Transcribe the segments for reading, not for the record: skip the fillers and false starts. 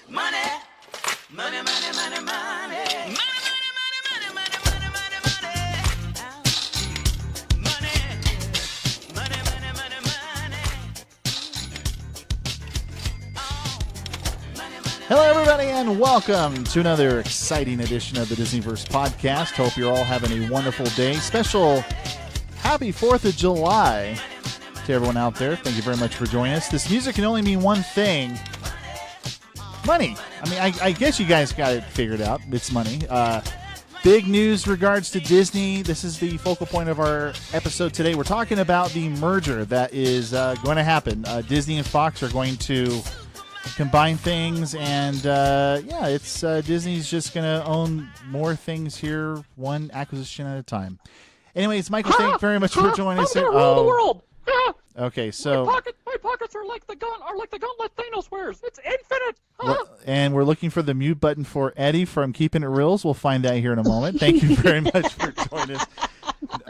Money, money, money, money, money. Money, money, money, money, money, money, money, money. Money, money, money, money, money. Oh, money, money. Hello, everybody, and welcome to another exciting edition of the Disneyverse podcast. Hope you're all having a wonderful day. Special happy 4th of July to everyone out there. Thank you very much for joining us. This music can only mean one thing. Money. I mean, I guess you guys got it figured out. It's money. Big news regards to Disney. This is the focal point of our episode today. We're talking about the merger that is going to happen. Disney and Fox are going to combine things, and it's Disney's just going to own more things here, one acquisition at a time. Anyways, Michael, thank you very much for joining us. I'm gonna rule the world. Okay, so my pockets are like the gauntlet Thanos wears. It's infinite. and we're looking for the mute button for Eddie from Keeping It Reals. We'll find that here in a moment. Thank you very much for joining us.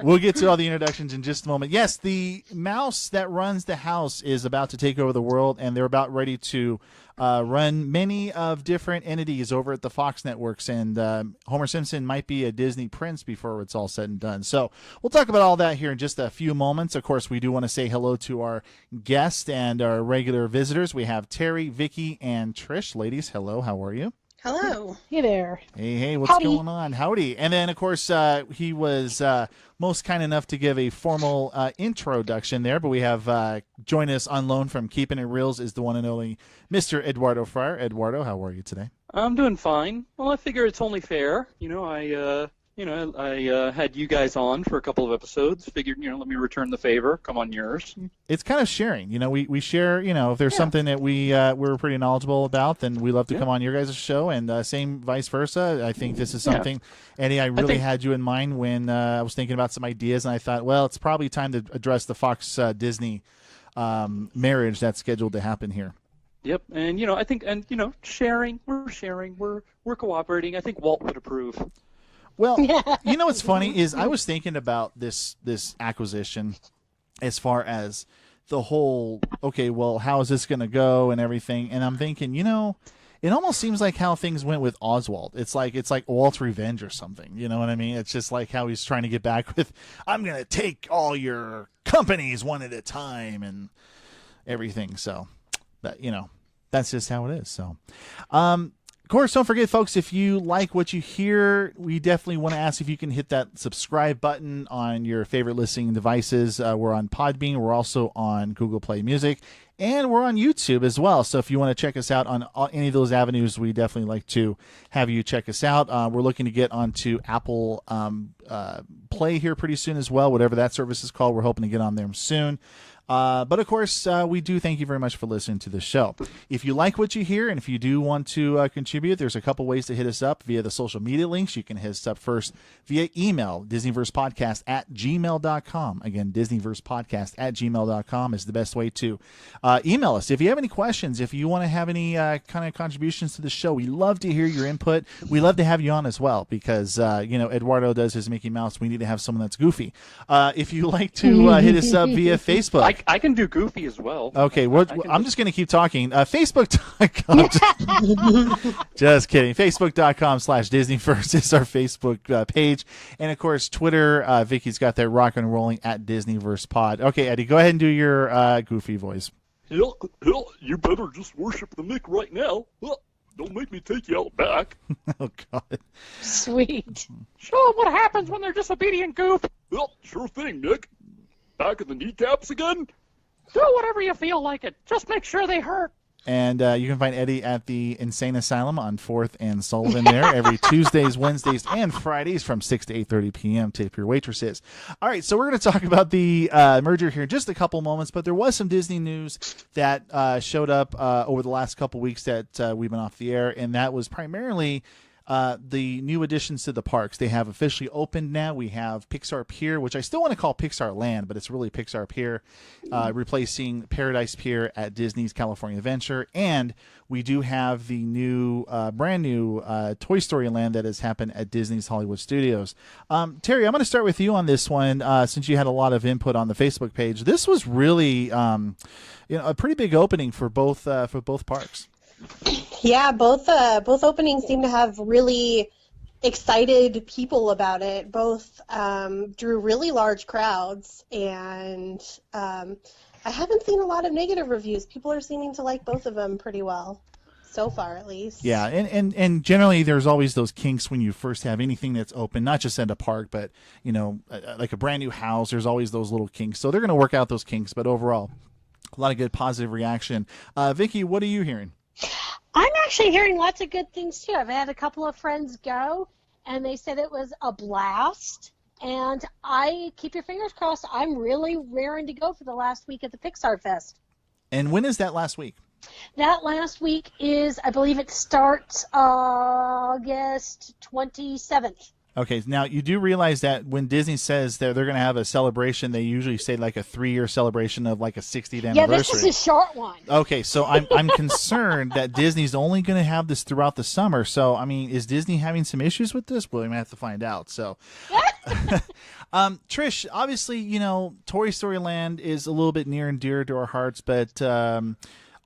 We'll get to all the introductions in just a moment. Yes, the mouse that runs the house is about to take over the world, and they're about ready to run many of different entities over at the Fox networks, and Homer Simpson might be a Disney prince before it's all said and done. So we'll talk about all that here in just a few moments. Of course, we do want to say hello to our guests and our regular visitors. We have Terry, Vicky, and Trish. Ladies, hello. How are you? Hello. Hey there. Hey, what's Howdy. going on? Howdy. And then, of course, he was most kind enough to give a formal introduction there, but we have join us on loan from Keeping It Reals is the one and only Mr. Eduardo Fryer. Eduardo, how are you today? I'm doing fine. Well, I figure it's only fair. I had you guys on for a couple of episodes. Figured, let me return the favor. Come on yours. It's kind of sharing. We share, if there's something that we're pretty knowledgeable about, then we love to come on your guys' show, and same vice versa. I think this is something, Eddie, I really had you in mind when I was thinking about some ideas, and I thought, well, it's probably time to address the Fox-Disney marriage that's scheduled to happen here. Yep, and I think, sharing. We're sharing. We're cooperating. I think Walt would approve. Well, what's funny is I was thinking about this acquisition as far as the whole, okay, well, how is this going to go and everything, and I'm thinking, it almost seems like how things went with Oswald. It's like Walt's revenge or something. You know what I mean? It's just like how he's trying to get back with, I'm going to take all your companies one at a time and everything. So that that's just how it is. So, of course, don't forget, folks, if you like what you hear, we definitely want to ask if you can hit that subscribe button on your favorite listening devices. We're on Podbean. We're also on Google Play Music. And we're on YouTube as well. So if you want to check us out on any of those avenues, we definitely like to have you check us out. We're looking to get onto Apple Play here pretty soon as well. Whatever that service is called, we're hoping to get on there soon. But of course, we do thank you very much for listening to the show. If you like what you hear, and if you do want to contribute, there's a couple ways to hit us up via the social media links. You can hit us up first via email, DisneyversePodcast@gmail.com. Again, DisneyversePodcast@gmail.com is the best way to email us. If you have any questions, if you want to have any kind of contributions to the show, we love to hear your input. We love to have you on as well because, Eduardo does his Mickey Mouse. We need to have someone that's goofy. If you like to hit us up via Facebook. I can do Goofy as well. Okay, I'm just going to keep talking. Facebook.com. Just kidding. Facebook.com/DisneyFirst is our Facebook page. And, of course, Twitter. Vicky's got that rock and rolling at DisneyversePod. Okay, Eddie, go ahead and do your Goofy voice. Hell, you better just worship the Mick right now. Don't make me take you out back. Oh, God. Sweet. Show them what happens when they're disobedient, Goof. Sure thing, Nick. Back at the kneecaps again? Do whatever you feel like it. Just make sure they hurt. And you can find Eddie at the Insane Asylum on 4th and Sullivan there every Tuesdays, Wednesdays, and Fridays from 6 to 8:30 p.m. Tip your waitresses. All right, so we're going to talk about the merger here in just a couple moments, but there was some Disney news that showed up over the last couple weeks that we've been off the air, and that was primarily the new additions to the parks. They have officially opened now. We have Pixar Pier, which I still want to call Pixar Land, but it's really Pixar Pier, replacing Paradise Pier at Disney's California Adventure. And we do have the new, brand new Toy Story Land that has happened at Disney's Hollywood Studios. Terry, I'm going to start with you on this one, since you had a lot of input on the Facebook page. This was really, a pretty big opening for both parks. Yeah, both openings seem to have really excited people about it. Both drew really large crowds, and I haven't seen a lot of negative reviews. People are seeming to like both of them pretty well, so far at least. Yeah, and generally there's always those kinks when you first have anything that's open, not just at a park, but like a brand new house. There's always those little kinks, so they're going to work out those kinks. But overall, a lot of good positive reaction. Vicky, what are you hearing? I'm actually hearing lots of good things too. I've had a couple of friends go, and they said it was a blast. And I keep your fingers crossed. I'm really raring to go for the last week at the Pixar Fest. And when is that last week? That last week is, I believe it starts August 27th. Okay, now you do realize that when Disney says that they're going to have a celebration, they usually say like a 3-year celebration of like a 60th anniversary. Yeah, this is a short one. Okay, so I'm concerned that Disney's only going to have this throughout the summer. So, I mean, is Disney having some issues with this? Well, we might have to find out. So, Trish, obviously, Toy Story Land is a little bit near and dear to our hearts, but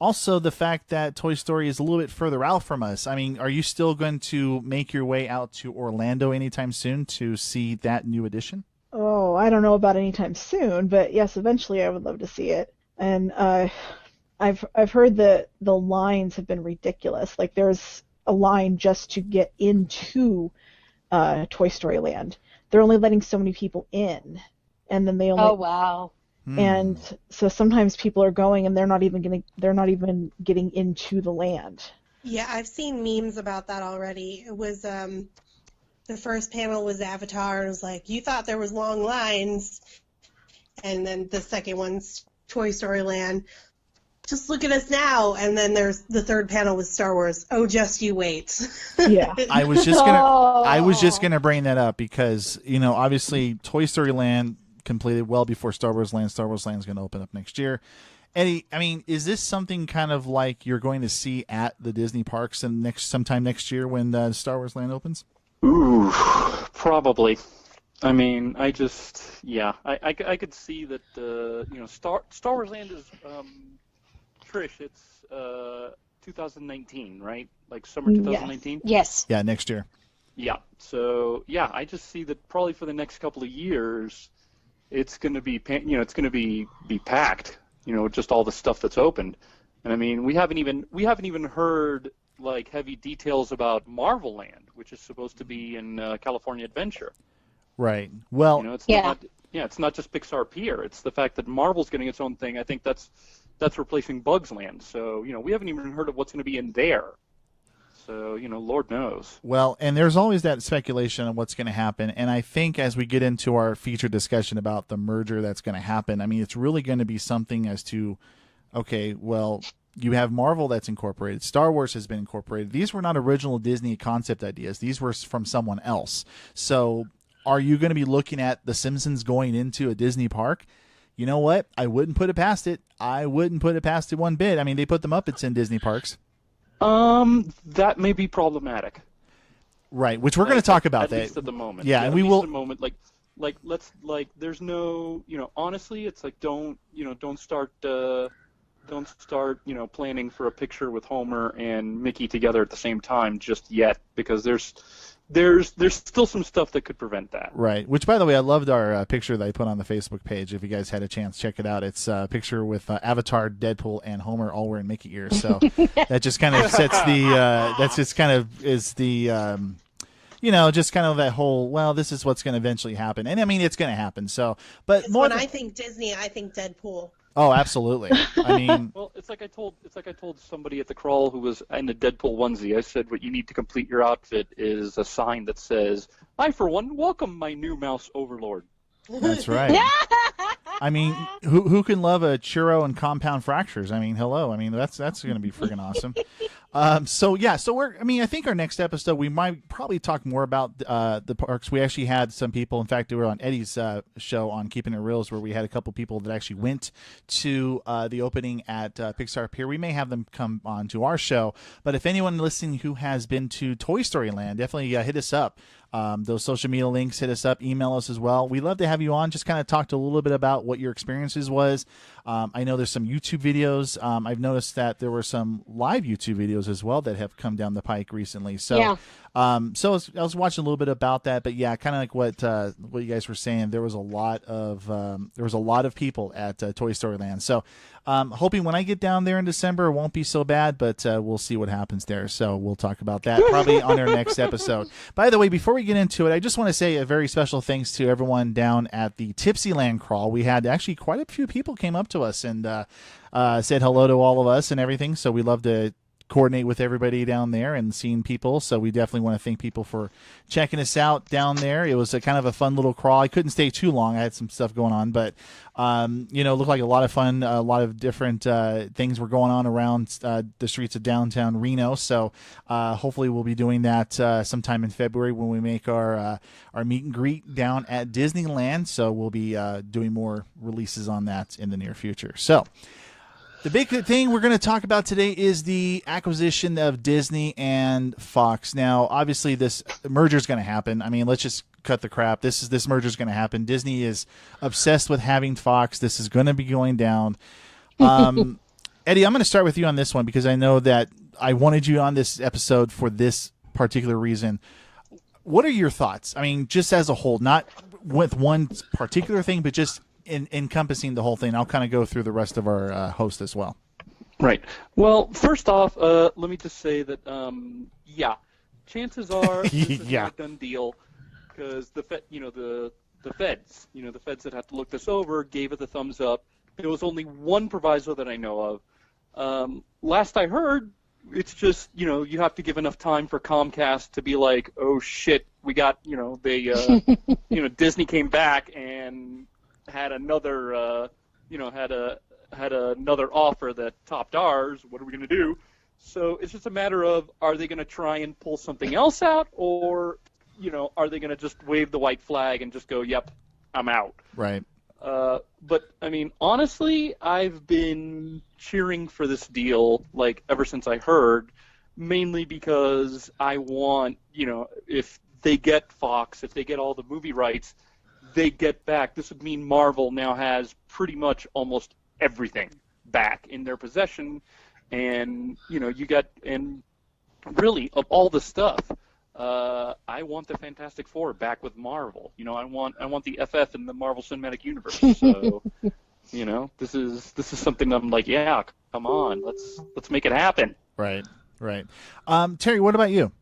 also the fact that Toy Story is a little bit further out from us. I mean, are you still going to make your way out to Orlando anytime soon to see that new edition? Oh, I don't know about anytime soon, but yes, eventually I would love to see it. And I've heard that the lines have been ridiculous. Like there's a line just to get into Toy Story Land. They're only letting so many people in, and then they only. Oh wow. And so sometimes people are going and they're not even getting into the land. Yeah, I've seen memes about that already. It was the first panel was Avatar, and it was like, you thought there was long lines, and then the second one's Toy Story Land. Just look at us now, and then there's the third panel with Star Wars. Oh, just you wait. Yeah. I was just gonna bring that up because obviously Toy Story Land completed well before Star Wars Land. Star Wars Land is going to open up next year. Eddie, I mean, is this something kind of like you're going to see at the Disney parks sometime next year when Star Wars Land opens? Ooh, probably. I mean, I could see that. Star Wars Land is Trish. It's 2019, right? Like summer 2019. Yes. Yeah, next year. Yeah. So yeah, I just see that probably for the next couple of years, it's going to be be packed. Just all the stuff that's opened. And I mean, we haven't even heard like heavy details about Marvel Land, which is supposed to be in California Adventure. Right. Well, it's not just Pixar Pier. It's the fact that Marvel's getting its own thing. I think that's replacing Bugs Land. So we haven't even heard of what's going to be in there. So, Lord knows. Well, and there's always that speculation of what's going to happen. And I think as we get into our feature discussion about the merger that's going to happen, I mean, it's really going to be something as to, okay, well, you have Marvel that's incorporated. Star Wars has been incorporated. These were not original Disney concept ideas. These were from someone else. So are you going to be looking at The Simpsons going into a Disney park? You know what? I wouldn't put it past it. I wouldn't put it past it one bit. I mean, they put the Muppets in Disney parks. That may be problematic. Right, which we're going to talk about at that. Least at the moment. Yeah, and we will. At the moment, there's no, honestly, it's like don't start planning for a picture with Homer and Mickey together at the same time just yet, because there's still some stuff that could prevent that. Right. Which, by the way, I loved our picture that I put on the Facebook page. If you guys had a chance, check it out. It's a picture with Avatar, Deadpool, and Homer all wearing Mickey ears. So that just kind of sets the. That's just kind of is the. Just kind of that whole. Well, this is what's going to eventually happen, and I mean it's going to happen. So, but more. When I think Disney, I think Deadpool. Oh, absolutely. I mean, well, it's like I told somebody at the crawl who was in a Deadpool onesie. I said, what you need to complete your outfit is a sign that says, "I, for one, welcome my new mouse overlord." That's right. I mean, who can love a churro and compound fractures? I mean, hello. I mean, that's going to be friggin' awesome. So I think our next episode we might probably talk more about the parks. We actually had some people. In fact, we were on Eddie's show on Keeping It Reals, where we had a couple people that actually went to the opening at Pixar Pier. We may have them come on to our show. But if anyone listening who has been to Toy Story Land, definitely hit us up. Those social media links, hit us up, email us as well. We'd love to have you on. Just kind of talk a little bit about what your experiences was. I know there's some YouTube videos. I've noticed that there were some live YouTube videos studios as well that have come down the pike recently. So, Yeah. I was watching a little bit about that, but yeah, kind of like what you guys were saying. There was a lot of people at Toy Story Land. So, hoping when I get down there in December, it won't be so bad, but we'll see what happens there. So we'll talk about that probably on our next episode. By the way, before we get into it, I just want to say a very special thanks to everyone down at the Tipsyland crawl. We had actually quite a few people came up to us and said hello to all of us and everything. So we love to coordinate with everybody down there and seeing people. So we definitely want to thank people for checking us out down there. It was a kind of a fun little crawl. I couldn't stay too long. I had some stuff going on, but it looked like a lot of fun. A lot of different things were going on around the streets of downtown Reno. So hopefully we'll be doing that sometime in February when we make our meet and greet down at Disneyland. So we'll be doing more releases on that in the near future. So the big thing we're going to talk about today is the acquisition of Disney and Fox. Now, obviously, this merger is going to happen. I mean, let's just cut the crap. This merger is going to happen. Disney is obsessed with having Fox. This is going to be going down. Eddie, I'm going to start with you on this one because I know that I wanted you on this episode for this particular reason. What are your thoughts? I mean, just as a whole, not with one particular thing, but just encompassing the whole thing. I'll kind of go through the rest of our host as well. Right. Well, first off, let me just say that, chances are this is not a done deal because the feds, the feds that have to look this over gave it the thumbs up. There was only one proviso that I know of. Last I heard, it's just, you have to give enough time for Comcast to be like, oh shit, we got, Disney came back and had another, had another offer that topped ours. What are we going to do? So it's just a matter of, are they going to try and pull something else out, or, are they going to just wave the white flag and just go, yep, I'm out? Right. But I mean, honestly, I've been cheering for this deal ever since I heard, mainly because I want, if they get Fox, if they get all the movie rights, they get back. This would mean Marvel now has pretty much almost everything back in their possession, and and really of all the stuff, I want the Fantastic Four back with Marvel. I want the FF in the Marvel Cinematic Universe. So, this is something I'm like, yeah, come on, let's make it happen. Right. Terry, what about you?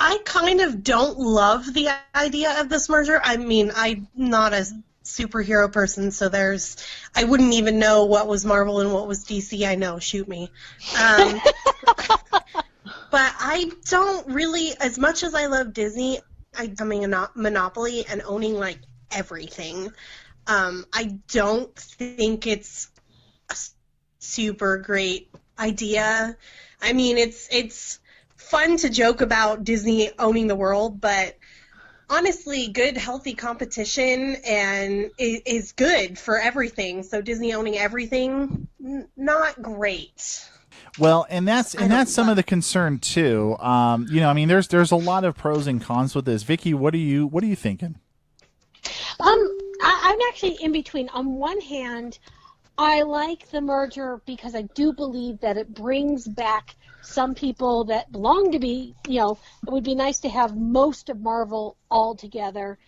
I kind of don't love the idea of this merger. I mean, I'm not a superhero person, so I wouldn't even know what was Marvel and what was DC. I know, shoot me. But I don't really, as much as I love Disney, becoming a monopoly and owning everything. I don't think it's a super great idea. I mean, it's fun to joke about Disney owning the world, but honestly, good, healthy competition and is good for everything. So Disney owning everything, not great. Well, and that's some of the concern too. I mean, there's a lot of pros and cons with this. Vicky, what are you thinking? I'm actually in between. On one hand, I like the merger because I do believe that it brings back some people that belong to be, it would be nice to have most of Marvel all together.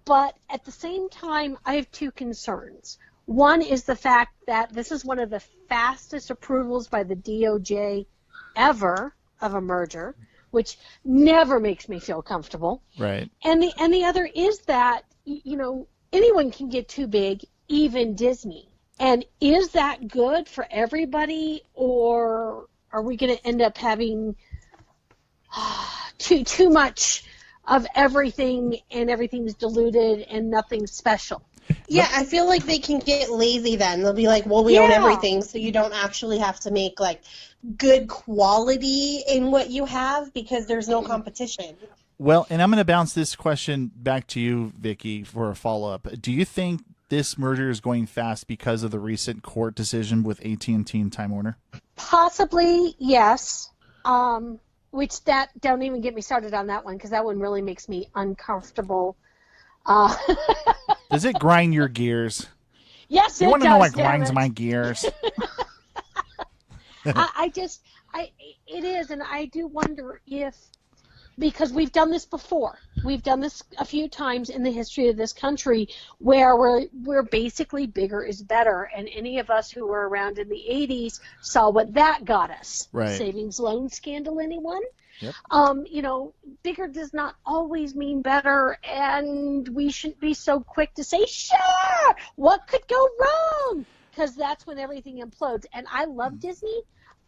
But at the same time, I have two concerns. One is the fact that this is one of the fastest approvals by the DOJ ever of a merger, which never makes me feel comfortable. Right. And the other is that, anyone can get too big, even Disney. And is that good for everybody, or are we going to end up having too much of everything and everything's diluted and nothing special? Yeah, I feel like they can get lazy then. They'll be like, well, we own everything, so you don't actually have to make good quality in what you have because there's no competition. Well, and I'm going to bounce this question back to you, Vicky, for a follow-up. Do you think this merger is going fast because of the recent court decision with AT&T and Time Warner? Possibly, yes. Don't even get me started on that one because that one really makes me uncomfortable. Does it grind your gears? Yes, you it does. You want to know what grinds my gears? It is, and I do wonder if, because we've done this before. We've done this a few times in the history of this country where we're basically bigger is better. And any of us who were around in the 80s saw what that got us. Right. Savings loan scandal, anyone? Yep. Bigger does not always mean better, and we shouldn't be so quick to say, sure, what could go wrong? Because that's when everything implodes. And I love Disney.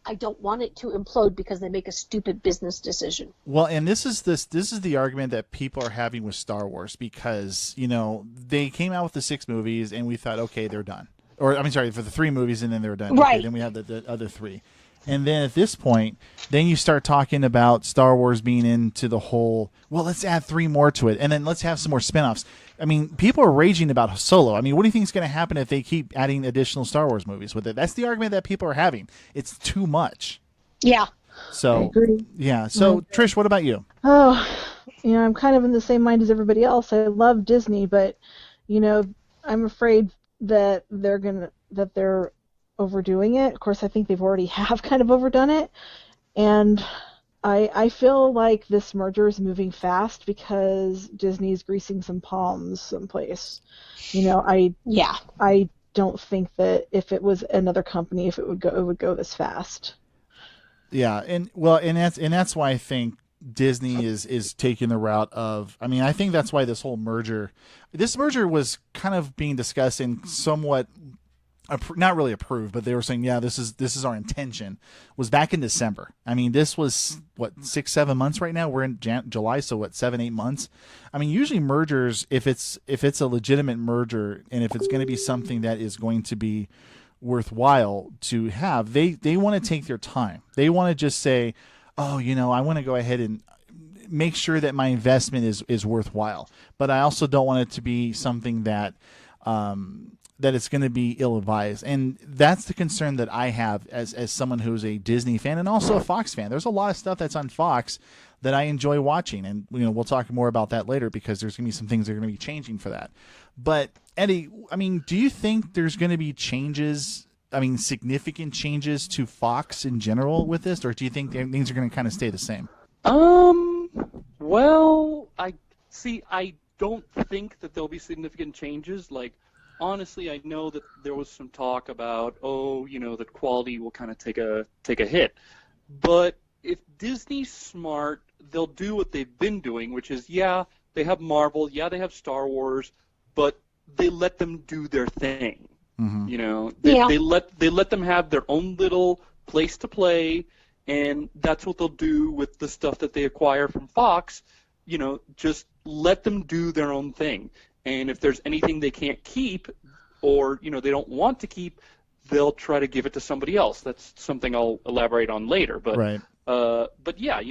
I don't want it to implode because they make a stupid business decision. Well, and this is the argument that people are having with Star Wars, because they came out with the 6 movies and we thought, okay, they're done. Or for the 3 movies and then they were done. Right. Okay, then we have the other 3. And then at this point, then you start talking about Star Wars being into the whole, well, let's add 3 more to it, and then let's have some more spinoffs. I mean, people are raging about Solo. I mean, what do you think is going to happen if they keep adding additional Star Wars movies with it? That's the argument that people are having. It's too much. Yeah. So, I agree. yeah. So, Trish, what about you? Oh, I'm kind of in the same mind as everybody else. I love Disney, but I'm afraid that they're overdoing it. Of course, I think they've already have kind of overdone it, and I feel like this merger is moving fast because Disney's greasing some palms someplace. I don't think that if it was another company, it would go this fast. Yeah, and that's why I think Disney is taking the route of. I mean, I think that's why this merger was kind of being discussed and somewhat. Not really approved, but they were saying, yeah, this is our intention, was back in December. I mean, this was, 6-7 months right now? We're in July, so 7-8 months? I mean, usually mergers, if it's a legitimate merger and if it's going to be something that is going to be worthwhile to have, they want to take their time. They want to just say, oh, I want to go ahead and make sure that my investment is worthwhile. But I also don't want it to be something that that it's going to be ill-advised. And that's the concern that I have as someone who's a Disney fan and also a Fox fan. There's a lot of stuff that's on Fox that I enjoy watching. And, we'll talk more about that later because there's going to be some things that are going to be changing for that. But, Eddie, I mean, do you think there's going to be significant changes to Fox in general with this? Or do you think things are going to kind of stay the same? Well, I don't think that there'll be significant changes. Honestly, I know that there was some talk about, that quality will kind of take a hit. But if Disney's smart, they'll do what they've been doing, which is, yeah, they have Marvel, yeah, they have Star Wars, but they let them do their thing. Mm-hmm. They let them have their own little place to play, and that's what they'll do with the stuff that they acquire from Fox. Just let them do their own thing. And if there's anything they can't keep or, they don't want to keep, they'll try to give it to somebody else. That's something I'll elaborate on later. But right. But yeah,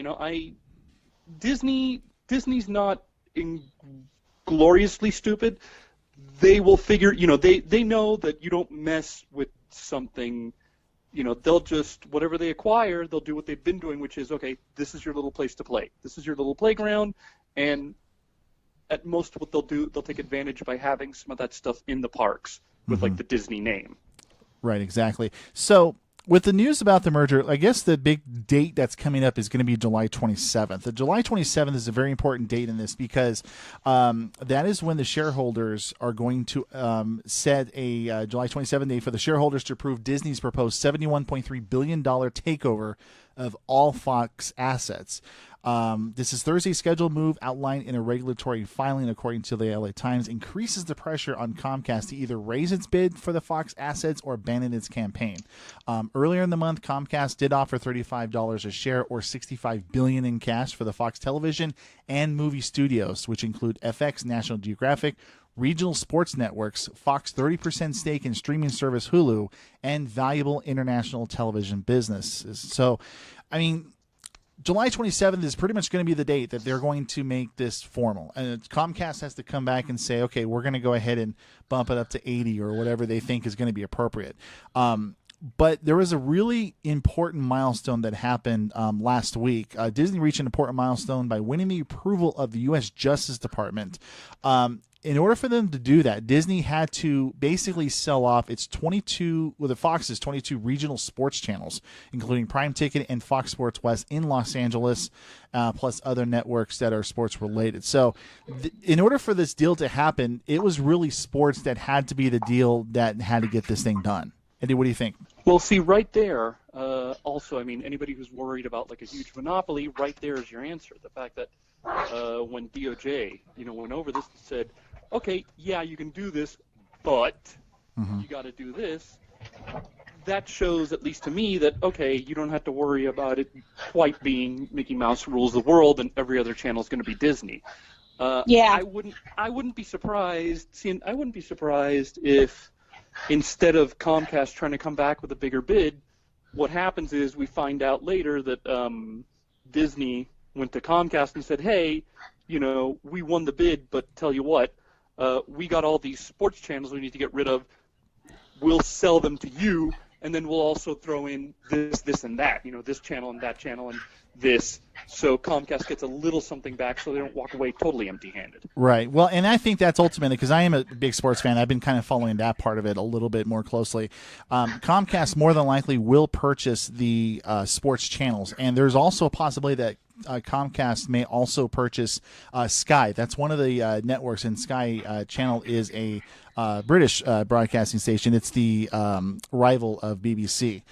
Disney's not gloriously stupid. They will figure, they know that you don't mess with something. They'll just, whatever they acquire, they'll do what they've been doing, which is, okay, this is your little place to play. This is your little playground, and at most what they'll do, they'll take advantage by having some of that stuff in the parks with the Disney name. Right, exactly. So with the news about the merger, I guess the big date that's coming up is going to be July 27th. The July 27th is a very important date in this because that is when the shareholders are going to set a July 27th date for the shareholders to approve Disney's proposed $71.3 billion takeover of all Fox assets. This is Thursday's scheduled move outlined in a regulatory filing, according to the LA Times, increases the pressure on Comcast to either raise its bid for the Fox assets or abandon its campaign. Earlier in the month, Comcast did offer $35 a share or $65 billion in cash for the Fox television and movie studios, which include FX, National Geographic, regional sports networks, Fox 30% stake in streaming service Hulu, and valuable international television businesses. So, I mean, July 27th is pretty much going to be the date that they're going to make this formal. And Comcast has to come back and say, okay, we're going to go ahead and bump it up to 80 or whatever they think is going to be appropriate. But there was a really important milestone that happened last week. Disney reached an important milestone by winning the approval of the U.S. Justice Department. in order for them to do that, Disney had to basically sell off its 22, well, the Fox's 22 regional sports channels, including Prime Ticket and Fox Sports West in Los Angeles, plus other networks that are sports related. So in order for this deal to happen, it was really sports that had to be the deal that had to get this thing done. Eddie, what do you think? Well, see, right there, also, I mean, anybody who's worried about like a huge monopoly, right there is your answer. The fact that when DOJ, went over this and said, okay, yeah, you can do this, but you got to do this. That shows, at least to me, that, okay, you don't have to worry about it quite being Mickey Mouse rules the world and every other channel is going to be Disney. I wouldn't be surprised. I wouldn't be surprised if instead of Comcast trying to come back with a bigger bid, what happens is we find out later that Disney went to Comcast and said, hey, we won the bid, but tell you what, we got all these sports channels we need to get rid of. We'll sell them to you, and then we'll also throw in this, and that, this channel and that channel and this. So Comcast gets a little something back so they don't walk away totally empty-handed. Right. Well, and I think that's ultimately, because I am a big sports fan, I've been kind of following that part of it a little bit more closely. Comcast more than likely will purchase the sports channels, and there's also a possibility that Comcast may also purchase Sky. That's one of the networks, and Sky Channel is a British broadcasting station. It's the rival of BBC.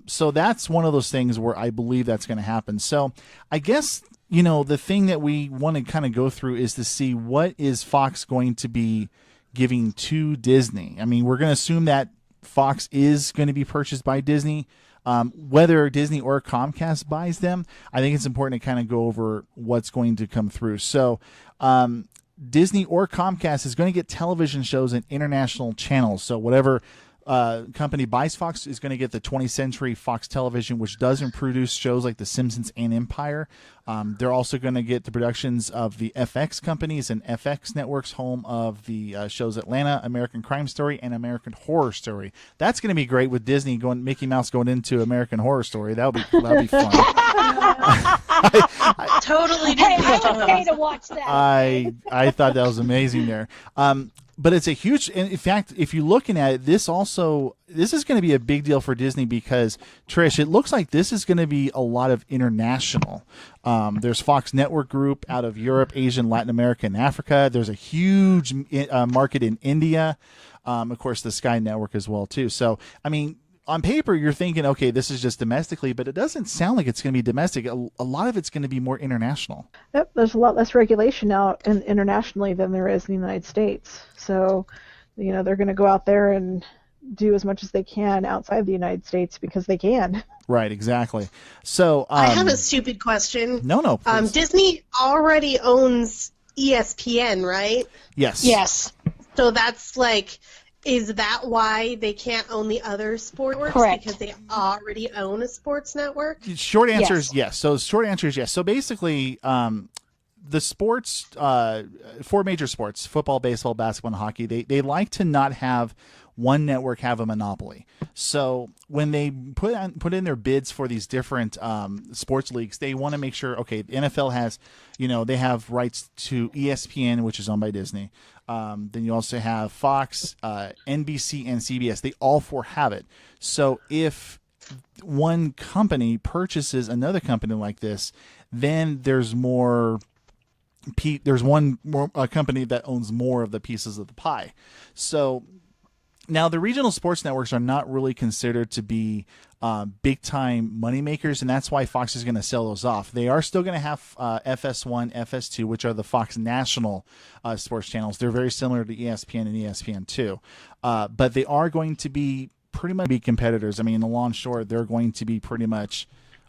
So that's one of those things where I believe that's going to happen. So I guess, the thing that we want to kind of go through is to see what is Fox going to be giving to Disney. I mean, we're going to assume that Fox is going to be purchased by Disney. Whether Disney or Comcast buys them, I think it's important to kind of go over what's going to come through. So Disney or Comcast is going to get television shows and international channels. So whatever company buys Fox is going to get the 20th Century Fox Television, which doesn't produce shows like The Simpsons and Empire. They're also going to get the productions of the FX companies and FX networks, home of the shows Atlanta, American Crime Story, and American Horror Story. That's going to be great with Disney Mickey Mouse going into American Horror Story. That'll be fun. Totally. Hey, I would pay to watch that. I thought that was amazing there. But it's a huge, in fact, if you're looking at it, this is going to be a big deal for Disney because, Trish, it looks like this is going to be a lot of international. There's Fox Network Group out of Europe, Asia, Latin America, and Africa. There's a huge market in India. Of course, the Sky Network as well, too. So, I mean, on paper, you're thinking, okay, this is just domestically, but it doesn't sound like it's going to be domestic. A lot of it's going to be more international. Yep, there's a lot less regulation now internationally than there is in the United States. So, they're going to go out there and do as much as they can outside the United States because they can. Right, exactly. So I have a stupid question. No, please. Disney already owns ESPN, right? Yes. Yes. So that's like, is that why they can't own the other sports? Correct. Because they already own a sports network? Short answer is yes. So short answer is yes. So basically, the sports, 4 major sports, football, baseball, basketball, and hockey, they like to not have one network have a monopoly. So when they put in their bids for these different sports leagues, they want to make sure, okay, the NFL has, they have rights to ESPN, which is owned by Disney. Then you also have Fox, NBC, and CBS. They all 4 have it. So if one company purchases another company like this, then there's more. There's one more company that owns more of the pieces of the pie. So now the regional sports networks are not really considered to be big time moneymakers, and that's why Fox is going to sell those off. They are still going to have FS1, FS2, which are the Fox national sports channels. They're very similar to ESPN and ESPN2, but they are going to be pretty much be competitors. I mean, in the long short, they're going to be pretty much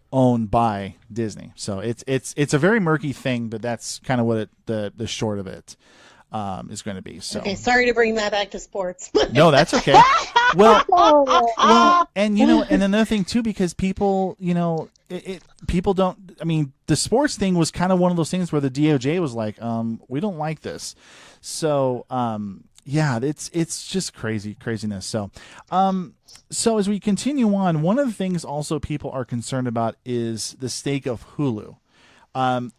owned by Disney. So it's a very murky thing, but that's kind of what the short of it is going to be. So okay, sorry to bring that back to sports. No, that's okay. Well, and and another thing too, because people, people don't. I mean, the sports thing was kind of one of those things where the DOJ was like, we don't like this. So, yeah, it's just craziness. So, so as we continue on, one of the things also people are concerned about is the stake of Hulu.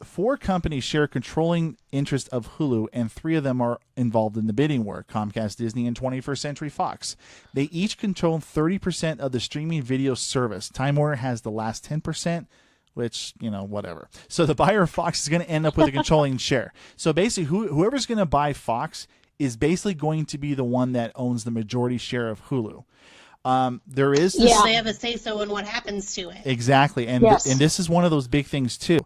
4 companies share controlling interest of Hulu, and 3 of them are involved in the bidding war: Comcast, Disney, and 21st Century Fox. They each control 30% of the streaming video service. Time Warner has the last 10%, which, whatever. So the buyer of Fox is going to end up with a controlling share. So basically, whoever's going to buy Fox is basically going to be the one that owns the majority share of Hulu. There is this, They have a say-so in what happens to it. exactly, and Yes. and this is one of those big things too.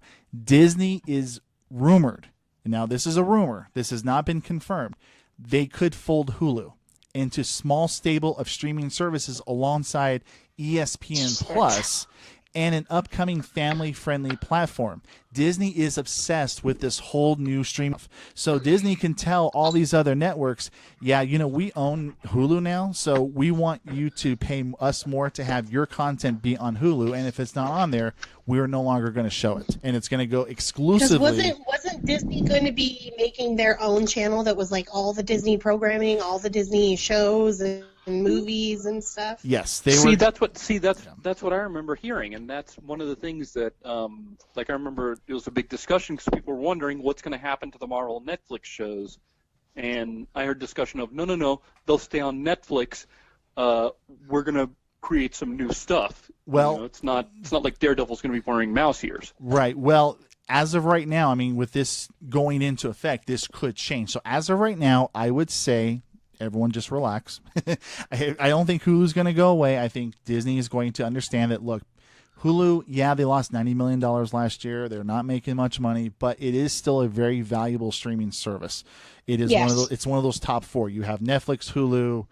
Disney is rumored. Now, this is a rumor. This has not been confirmed. They could fold Hulu into small stable of streaming services alongside ESPN Plus and an upcoming family-friendly platform. Disney is obsessed with this whole new stream. So Disney can tell all these other networks, yeah, we own Hulu now, so we want you to pay us more to have your content be on Hulu, and if it's not on there, we're no longer going to show it. And it's going to go Because exclusively. wasn't Disney going to be making their own channel that was like all the Disney programming, all the Disney shows and movies and stuff? Yes, they See, were. that's what I remember hearing, and that's one of the things that, I remember it was a big discussion because people were wondering what's going to happen to the Marvel Netflix shows, and I heard discussion of no, they'll stay on Netflix. We're going to create some new stuff. Well, it's not like Daredevil's going to be wearing mouse ears. Right. Well, as of right now, I mean, with this going into effect, this could change. So as of right now, I would say everyone just relax. I don't think Hulu's going to go away. I think Disney is going to understand that, look, Hulu, yeah, they lost $90 million last year. They're not making much money, but it is still a very valuable streaming service. It is it's one of those top 4. You have Netflix, Hulu,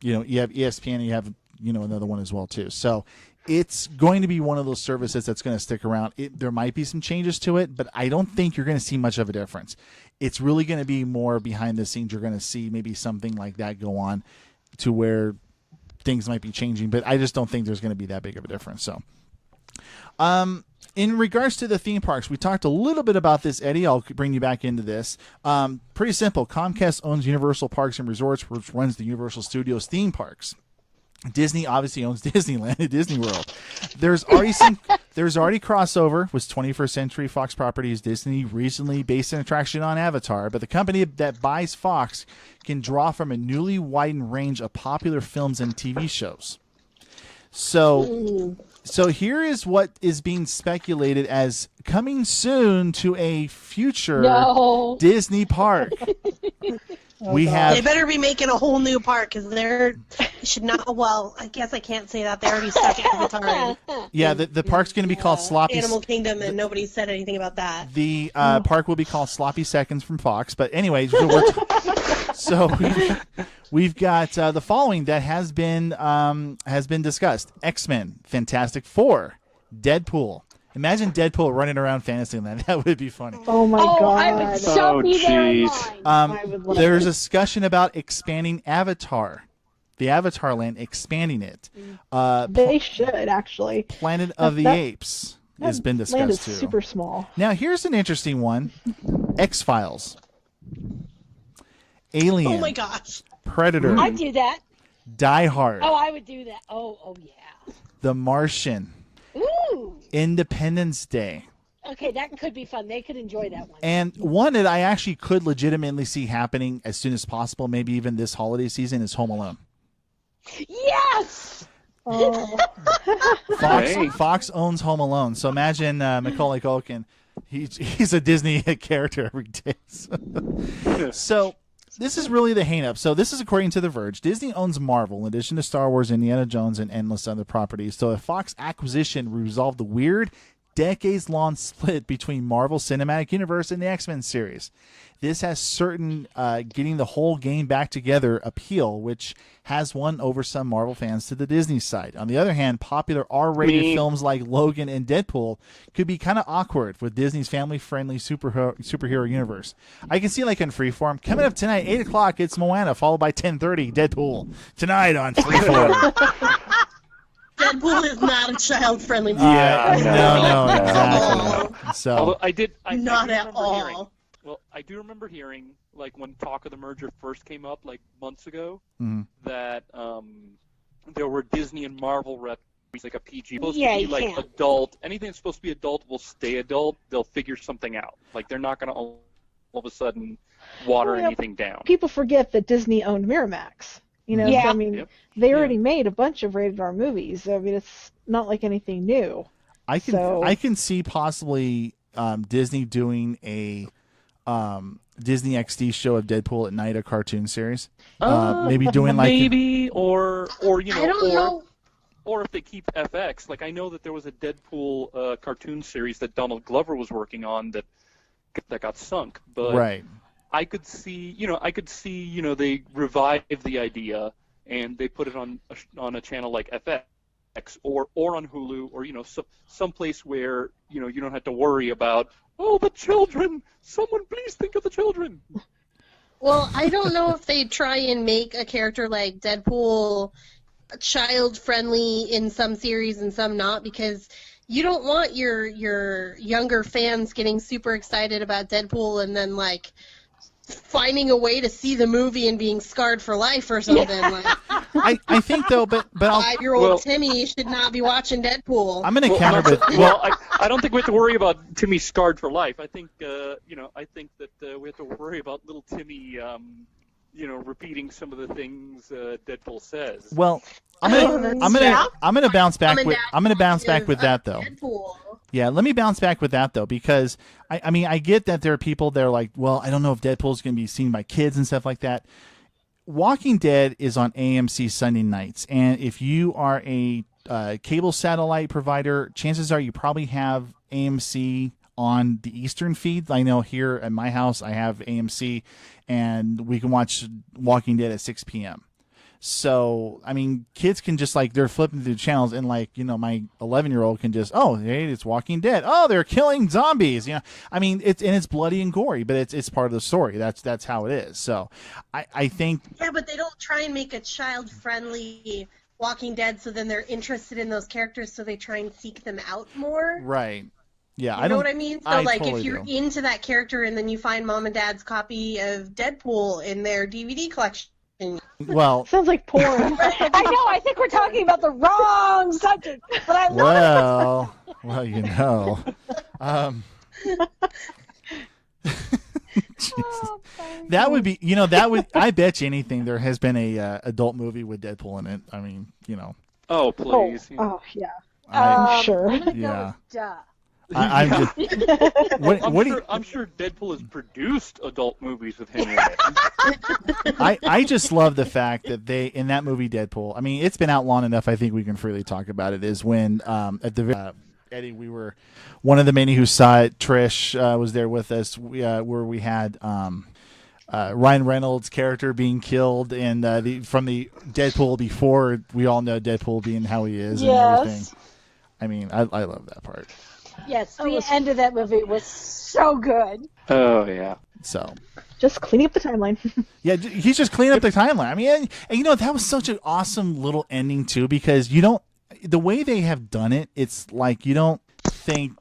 you have ESPN, and you have, another one as well too. So it's going to be one of those services that's going to stick around. There might be some changes to it, but I don't think you're going to see much of a difference. It's really going to be more behind the scenes. You're going to see maybe something like that go on to where things might be changing, but I just don't think there's going to be that big of a difference. So, in regards to the theme parks, we talked a little bit about this, Eddie. I'll bring you back into this. Pretty simple. Comcast owns Universal Parks and Resorts, which runs the Universal Studios theme parks. Disney obviously owns Disneyland and Disney World. There's already crossover with 21st Century Fox properties. Disney recently based an attraction on Avatar, but the company that buys Fox can draw from a newly widened range of popular films and TV shows. So here is what is being speculated as coming soon to a future Disney park. They better be making a whole new park because they should not. Well, I guess I can't say that. They already stuck Avatar in Yeah, the park's going to be called Sloppy. Animal Kingdom, and nobody said anything about that. The park will be called Sloppy Seconds from Fox. But anyways, so we've got the following that has been discussed: X-Men, Fantastic Four, Deadpool. Imagine Deadpool running around Fantasyland. That would be funny. Oh my god. I would so be there in jeez. line. There's a discussion about expanding Avatar, the Avatar land, expanding it. They should actually. Planet of the Apes has been discussed Land is too. super small. Now here's an interesting one: X-Files, Alien, Oh my gosh. Predator, I'd do that. Die Hard, Oh, I would do that. Oh yeah. The Martian, Ooh. Independence Day. Okay, that could be fun. They could enjoy that one. And one that I actually could legitimately see happening as soon as possible, maybe even this holiday season, is Home Alone. Yes. Oh. Fox owns Home Alone, so imagine Macaulay Culkin. He's a Disney character every day. So this is really the hang-up. So this is according to The Verge. Disney owns Marvel in addition to Star Wars, Indiana Jones, and endless other properties. So a Fox acquisition resolved the weird, decades-long split between Marvel Cinematic Universe and the X-Men series. This has certain getting the whole game back together appeal, which has won over some Marvel fans to the Disney side. On the other hand, popular R-rated films like Logan and Deadpool could be kind of awkward with Disney's family-friendly superhero universe. I can see like in Freeform, coming up tonight, 8 o'clock, it's Moana, followed by 10:30, Deadpool. Tonight on Freeform. Deadpool is not a child-friendly movie. No, exactly. So Although I do Not at remember all. hearing- Well, I do remember hearing, like when talk of the merger first came up, like months ago, Mhm. that there were Disney and Marvel like a PG. Supposed Yeah, to be you like can't. adult. Anything that's supposed to be adult will stay adult. They'll figure something out. Like they're not going to all of a sudden water Well, yeah, anything down. People forget that Disney owned Miramax. You know, Yeah. so I mean, Yep. they already made a bunch of rated R movies. I mean, it's not like anything new. I can see possibly Disney doing a Disney XD show of Deadpool at night, a cartoon series. Maybe doing like or you know, I don't know. or if they keep FX. Like I know that there was a Deadpool cartoon series that Donald Glover was working on that got sunk, but right. I could see, they revived the idea and they put it on a channel like FX or on Hulu or someplace where you don't have to worry about the children. Someone please think of the children. Well, I don't know if they try and make a character like Deadpool child-friendly in some series and some not, because you don't want your younger fans getting super excited about Deadpool and then, like, finding a way to see the movie and being scarred for life or something. Like, I think though, but I'll, 5-year-old Timmy should not be watching Deadpool. I'm going to counter with I don't think we have to worry about Timmy scarred for life. I think I think that we have to worry about little Timmy repeating some of the things Deadpool says. Well, I'm gonna bounce back with that though. Deadpool. Yeah, let me bounce back with that though, because I mean I get that there are people that are like, well, I don't know if Deadpool's going to be seen by kids and stuff like that. Walking Dead is on AMC Sunday nights, and if you are a cable satellite provider, chances are you probably have AMC on the Eastern feed. I know here at my house I have AMC, and we can watch Walking Dead at 6 p.m. So, I mean, kids can just they're flipping through channels and my 11-year-old can just, hey, it's Walking Dead. Oh, they're killing zombies. I mean, it's bloody and gory, but it's part of the story. That's how it is. So I think. Yeah, but they don't try and make a child-friendly Walking Dead, so then they're interested in those characters, so they try and seek them out more. Right. Yeah. You know what I mean? So, totally if you're into that character and then you find mom and dad's copy of Deadpool in their DVD collection. Well, sounds like porn. I know. I think we're talking about the wrong subject, but I love it. Well, that would be, I bet you anything there has been a adult movie with Deadpool in it. I mean, Oh, please. Oh, yeah. I'm sure. I'm gonna go Yeah. with duh. I'm just. I'm sure Deadpool has produced adult movies with him in it. I just love the fact that they in that movie Deadpool. I mean, it's been out long enough. I think we can freely talk about it. Is when at the Eddie, we were one of the many who saw it. Trish was there with us. Where we had Ryan Reynolds' character being killed, and from the Deadpool before we all know Deadpool being how he is and everything. I mean, I love that part. Yes, the end of that movie was so good. Oh, yeah. So, just cleaning up the timeline. yeah, he's just cleaning up the timeline. I mean, and that was such an awesome little ending too, because the way they have done it, it's like you don't think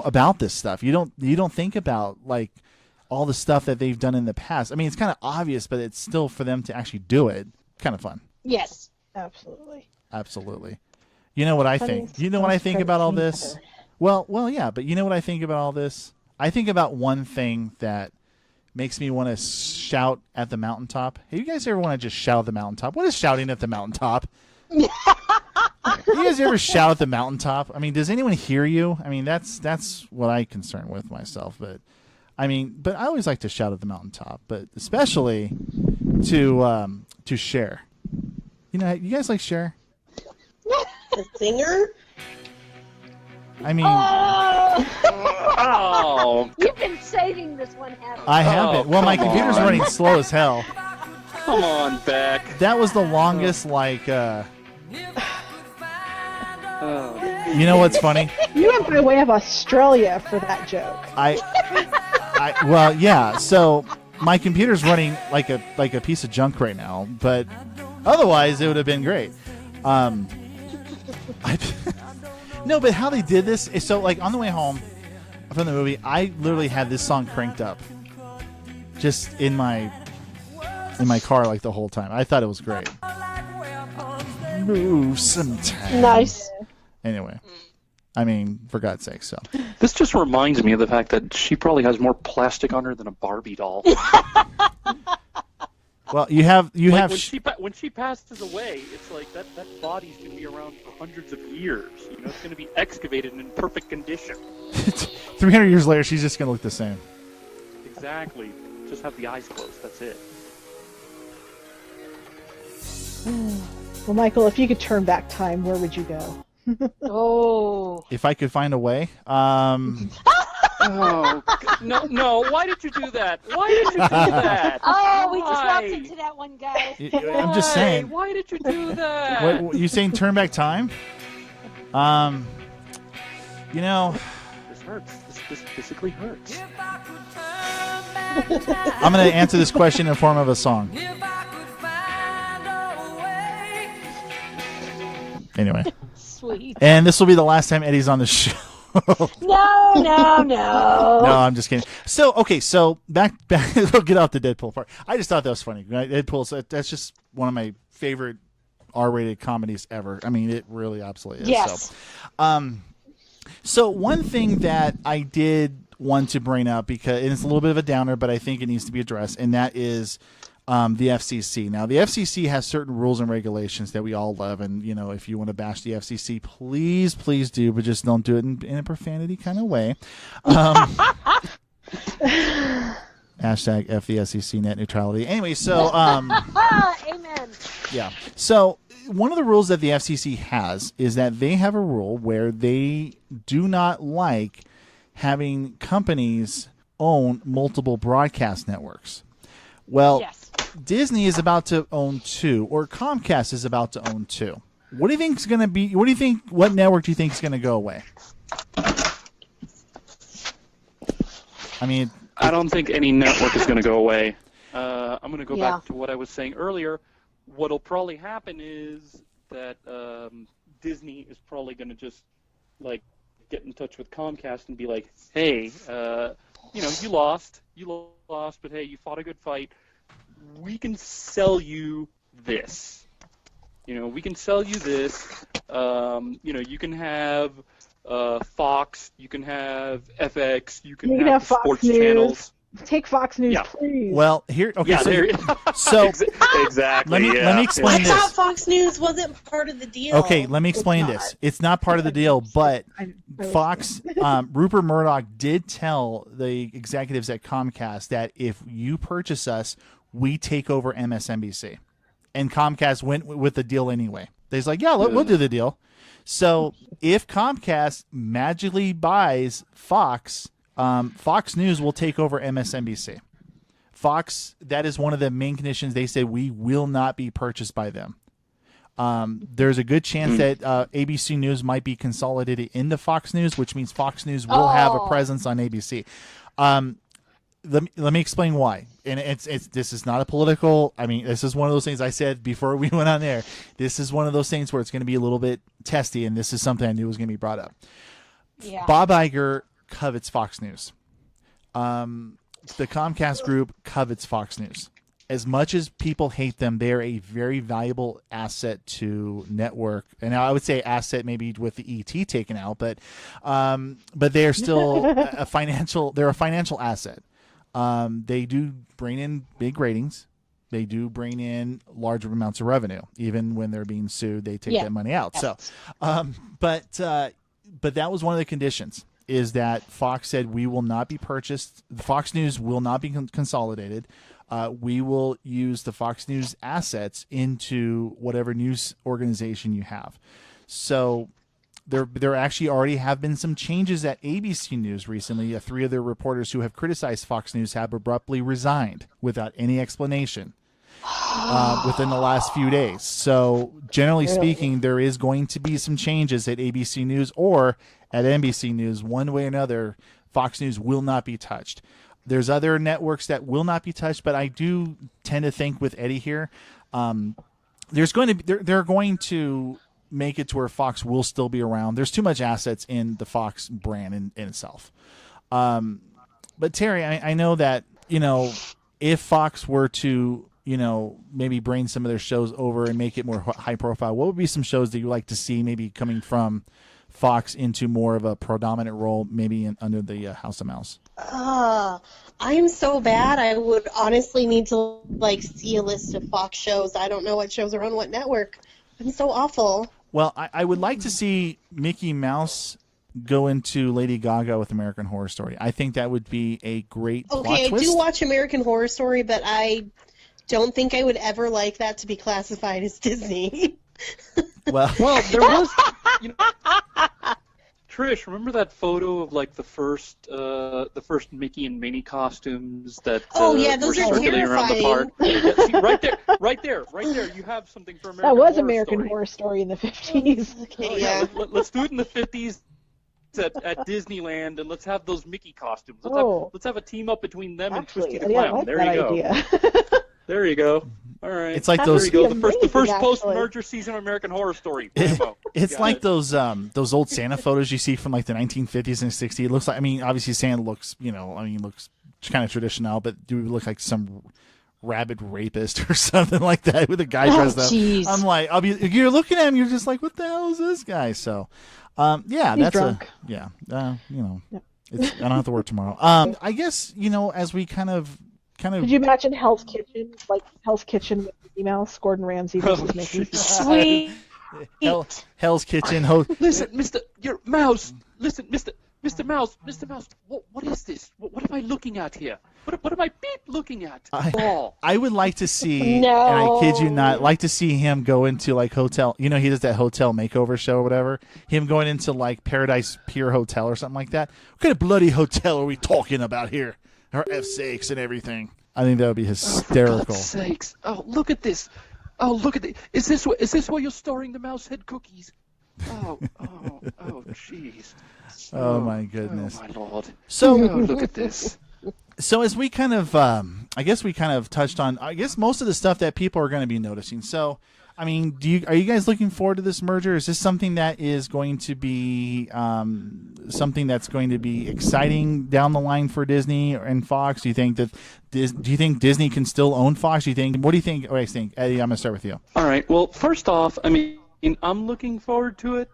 about this stuff. You don't think about all the stuff that they've done in the past. I mean, it's kind of obvious, but it's still for them to actually do it. Kind of fun. Yes, absolutely. You know what I think? You know what I think about all this? Well, yeah, but you know what I think about all this? I think about one thing that makes me want to shout at the mountaintop. Hey, you guys ever want to just shout at the mountaintop? What is shouting at the mountaintop? You guys ever shout at the mountaintop? I mean, does anyone hear you? I mean, that's what I concern with myself. But I always like to shout at the mountaintop, but especially to Cher. You guys like Cher? The singer? I mean, oh, you've been saving this one, haven't you? I haven't. Well, my computer's running slow as hell. Come on back. That was the longest, You know what's funny? You went by way of Australia for that joke. Well, yeah. So my computer's running like a piece of junk right now, but otherwise it would have been great. No, but how they did this is so on the way home from the movie, I literally had this song cranked up, just in my car the whole time. I thought it was great. Move sometime. Nice. Anyway, I mean, for God's sake, so. This just reminds me of the fact that she probably has more plastic on her than a Barbie doll. Well, you have when she passes away, it's like that body's gonna be around for hundreds of years. You know, it's gonna be excavated and in perfect condition. 300 years later, she's just gonna look the same. Exactly. Just have the eyes closed. That's it. Well, Michael, if you could turn back time, where would you go? Oh. If I could find a way, Oh no! Why did you do that? Why did you do that? Oh, we just walked Why? into that one, guys. I'm just saying. Why did you do that? What, you saying turn back time? You know, This hurts. This physically hurts. I'm going to answer this question in the form of a song. Anyway, Sweet. and this will be the last time Eddie's on the show. No. No, I'm just kidding. So, okay, so back we'll get off the Deadpool part. I just thought that was funny. Right? Deadpool, that's just one of my favorite R-rated comedies ever. I mean, it really absolutely is. Yes. So one thing that I did want to bring up, because and it's a little bit of a downer, but I think it needs to be addressed, and that is the FCC. Now, the FCC has certain rules and regulations that we all love, and you know, if you want to bash the FCC, please do, but just don't do it in a profanity kind of way. Hashtag F the SEC net neutrality. Anyway, so Amen. yeah. So one of the rules that the FCC has is that they have a rule where they do not like having companies own multiple broadcast networks. Well, Yes. Disney is about to own 2, or Comcast is about to own 2. What do you think is going to be? What network do you think is going to go away? I mean, I don't think any network is going to go away. I'm going to go Yeah. back to what I was saying earlier. What'll probably happen is that Disney is probably going to just like get in touch with Comcast and be like, "Hey, you lost, but hey, you fought a good fight. We can sell you this. We can sell you this. You can have Fox, you can have FX, you can have Fox sports News. channels." Take Fox News, Yeah. please. well, here. Okay, Yeah, so exactly. let me explain I this. thought Fox News wasn't part of the deal. Okay, let me explain It's this. not. It's not part of the deal, but I Fox, Rupert Murdoch did tell the executives at Comcast that if you purchase us, we take over MSNBC. And Comcast went with the deal anyway. They's like, yeah, we'll do the deal. So if Comcast magically buys Fox, Fox News will take over MSNBC. Fox, that is one of the main conditions. They said we will not be purchased by them. There's a good chance that ABC News might be consolidated into Fox News, which means Fox News will have a presence on ABC. Let me explain why. And this is not a political. I mean, this is one of those things I said before we went on there. This is one of those things where it's going to be a little bit testy, and this is something I knew was going to be brought up. Yeah. Bob Iger covets Fox News. The Comcast group covets Fox News. As much as people hate them, they're a very valuable asset to network. And I would say asset maybe with the ET taken out, but they're still a financial. They're a financial asset. They do bring in big ratings. They do bring in large amounts of revenue. Even when they're being sued, they take that money out. So, but that was one of the conditions. Is that Fox said we will not be purchased. Fox News will not be consolidated. We will use the Fox News assets into whatever news organization you have. So there actually already have been some changes at ABC News recently. 3 of their reporters who have criticized Fox News have abruptly resigned without any explanation within the last few days. So generally speaking, there is going to be some changes at ABC News or at NBC News. One way or another, Fox News will not be touched. There's other networks that will not be touched, but I do tend to think with Eddie here, they're going to make it to where Fox will still be around. There's too much assets in the Fox brand in itself. But Terry, I know that, if Fox were to, maybe bring some of their shows over and make it more high profile, what would be some shows that you like to see maybe coming from Fox into more of a predominant role, maybe under the House of Mouse? I'm so bad. I would honestly need to see a list of Fox shows. I don't know what shows are on what network. I'm so awful. Well, I would like to see Mickey Mouse go into Lady Gaga with American Horror Story. I think that would be a great plot twist. I do watch American Horror Story, but I don't think I would ever like that to be classified as Disney. Well, there was, Trish, remember that photo of the first Mickey and Minnie costumes that those were are circulating around the park? Yeah, see, right there, you have something for American That was Horror American Story. Horror Story in the 50s. Okay, yeah. Let's do it in the 50s at Disneyland, and let's have those Mickey costumes. Let's have a team up between them Actually, and Twisty the I Clown. like There that you go. idea. There you go. All right. It's like That those. would There you be go. The first amazing, post-merger season of American Horror Story. Blammo. It's Got like it. those old Santa photos you see from the 1950s and 60s. It looks like, obviously Santa looks, looks kind of traditional, but do look like some rabid rapist or something like that with a guy dressed up. Jeez. I'm like, you're looking at him, you're just like, what the hell is this guy? So, yeah, He's that's drunk. It's, I don't have to work tomorrow. I guess, as we kind of. Could you imagine Hell's Kitchen? Like Hell's Kitchen with Mickey Mouse, Gordon Ramsay versus Mickey? Sweet. Hell's Kitchen. Listen, Mouse. Listen, Mr. Mouse. What is this? What am I looking at here? What am I looking at? I would like to see, No. and I kid you not, like to see him go into hotel. He does that hotel makeover show or whatever. Him going into Paradise Pier Hotel or something like that. What kind of bloody hotel are we talking about here? Her F-sakes and everything. I think that would be hysterical. For God's sakes! Oh, look at this! Oh, look at this! Is this where you're storing the mouse head cookies? Oh, jeez! Oh my goodness! Oh my lord! So look at this! So as we kind of, I guess we kind of touched on, most of the stuff that people are going to be noticing. So, are you guys looking forward to this merger? Is this something that is going to be something that's going to be exciting down the line for Disney and Fox? Do you think Disney can still own Fox? What do you think? What do you think, Eddie? I'm going to start with you. All right. Well, first off, I'm looking forward to it,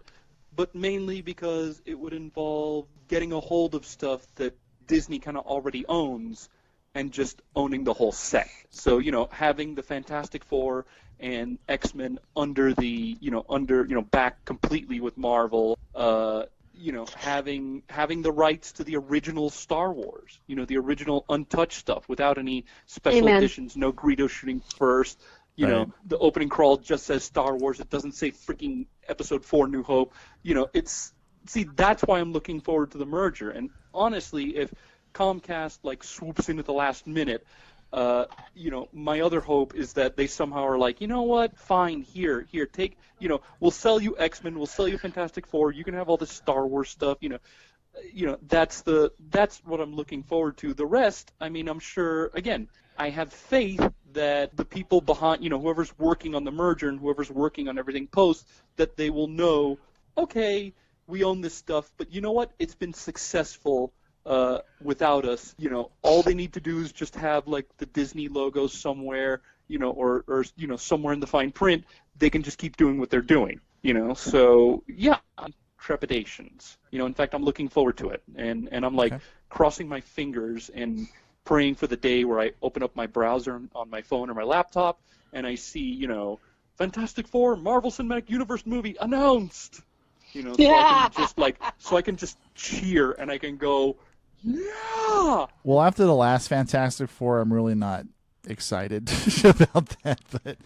but mainly because it would involve getting a hold of stuff that Disney kind of already owns and just owning the whole set. So, having the Fantastic Four and X-Men under back completely with Marvel, having the rights to the original Star Wars, the original untouched stuff without any special Amen. editions, no Greedo shooting first. Right. The opening crawl just says Star Wars. It doesn't say freaking Episode 4 New Hope. That's why I'm looking forward to the merger. And honestly, if Comcast swoops in at the last minute, my other hope is that they somehow are like, you know what? Fine, here, take, we'll sell you X-Men, we'll sell you Fantastic Four. You can have all this Star Wars stuff. That's what I'm looking forward to. The rest, I'm sure. Again, I have faith that the people behind, whoever's working on the merger and whoever's working on everything post, that they will know, okay, we own this stuff, but you know what? It's been successful without us. All they need to do is just have the Disney logo somewhere, or somewhere in the fine print. They can just keep doing what they're doing. So yeah, trepidations. In fact, I'm looking forward to it, and I'm crossing my fingers and praying for the day where I open up my browser on my phone or my laptop and I see, Fantastic Four Marvel Cinematic Universe movie announced. So I can just cheer and I can go, yeah. Well, after the last Fantastic Four, I'm really not excited about that. But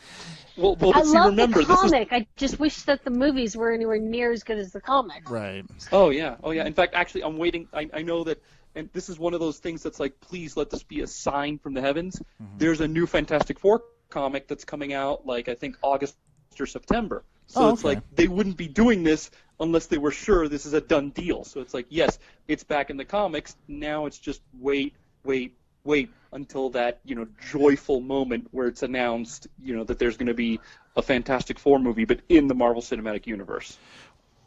I love remember, the comic. I just wish that the movies were anywhere near as good as the comic. right. Oh yeah. In fact, actually, I'm waiting. I know that, and this is one of those things that's please let this be a sign from the heavens. Mm-hmm. There's a new Fantastic Four comic that's coming out, I think August or September. So it's they wouldn't be doing this unless they were sure this is a done deal. So it's yes, it's back in the comics. Now it's just wait until that, joyful moment where it's announced, that there's going to be a Fantastic Four movie, but in the Marvel Cinematic Universe.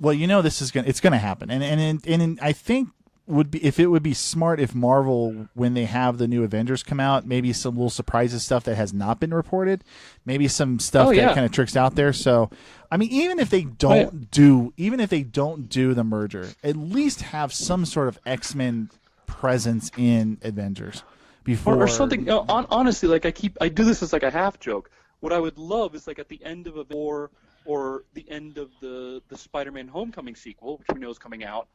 Well, it's going to happen, and I think it would be smart if Marvel, when they have the new Avengers come out, maybe some little surprises stuff that has not been reported, maybe some stuff that kind of tricks out there. So, I mean, even if they don't do the merger, at least have some sort of X-Men presence in Avengers before or something. Honestly, like I do this as like a half joke. What I would love is like at the end of a war or the end of the Spider-Man Homecoming sequel, which we know is coming out.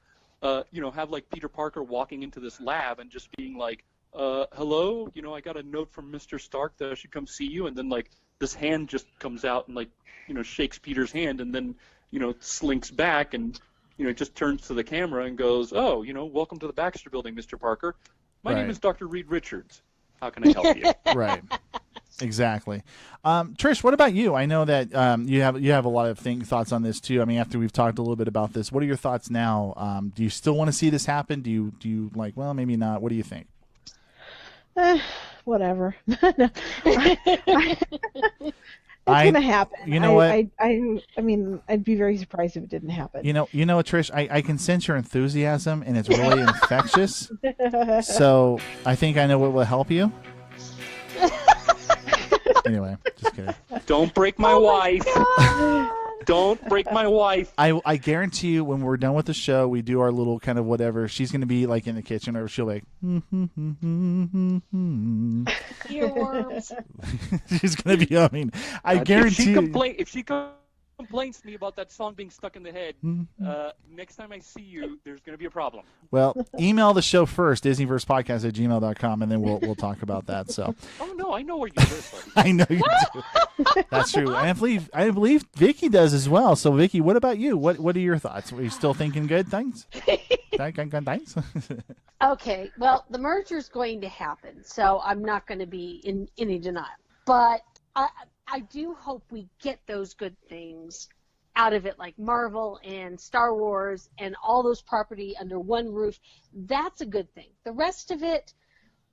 Have like Peter Parker walking into this lab and just being like, hello, I got a note from Mr. Stark that I should come see you, and then like this hand just comes out and like, shakes Peter's hand and then, slinks back and, just turns to the camera and goes, oh, welcome to the Baxter Building, Mr. Parker. My name is Dr. Reed Richards. How can I help you? Right. Exactly. Trish, what about you? I know that you have a lot of thoughts on this too. I mean, after we've talked a little bit about this, what are your thoughts now? Do you still want to see this happen? Do you like, well, maybe not? What do you think? Whatever. It's gonna happen. You know what? I mean, I'd be very surprised if it didn't happen. You know, Trish, I can sense your enthusiasm, and it's really infectious. So I think I know what will help you. Anyway, just kidding. Don't break my wife. Don't break my wife. I guarantee you, when we're done with the show, we do our little kind of whatever. She's going to be like in the kitchen, or she'll be like, Earworms. she's going to be humming. I guarantee. If she complains to me about that song being stuck in the head, next time I see you, there's going to be a problem. Well, email the show first, disneyversepodcast@gmail.com, and then we'll talk about that. So. Oh no, I know where you live, I buddy. know you do. That's true. And I believe Vicky does as well. So Vicky, what about you? What are your thoughts? Are you still thinking good things? Thanks. Okay, well, the merger's going to happen, so I'm not going to be in any denial. But I do hope we get those good things out of it, like Marvel and Star Wars and all those property under one roof. That's a good thing. The rest of it,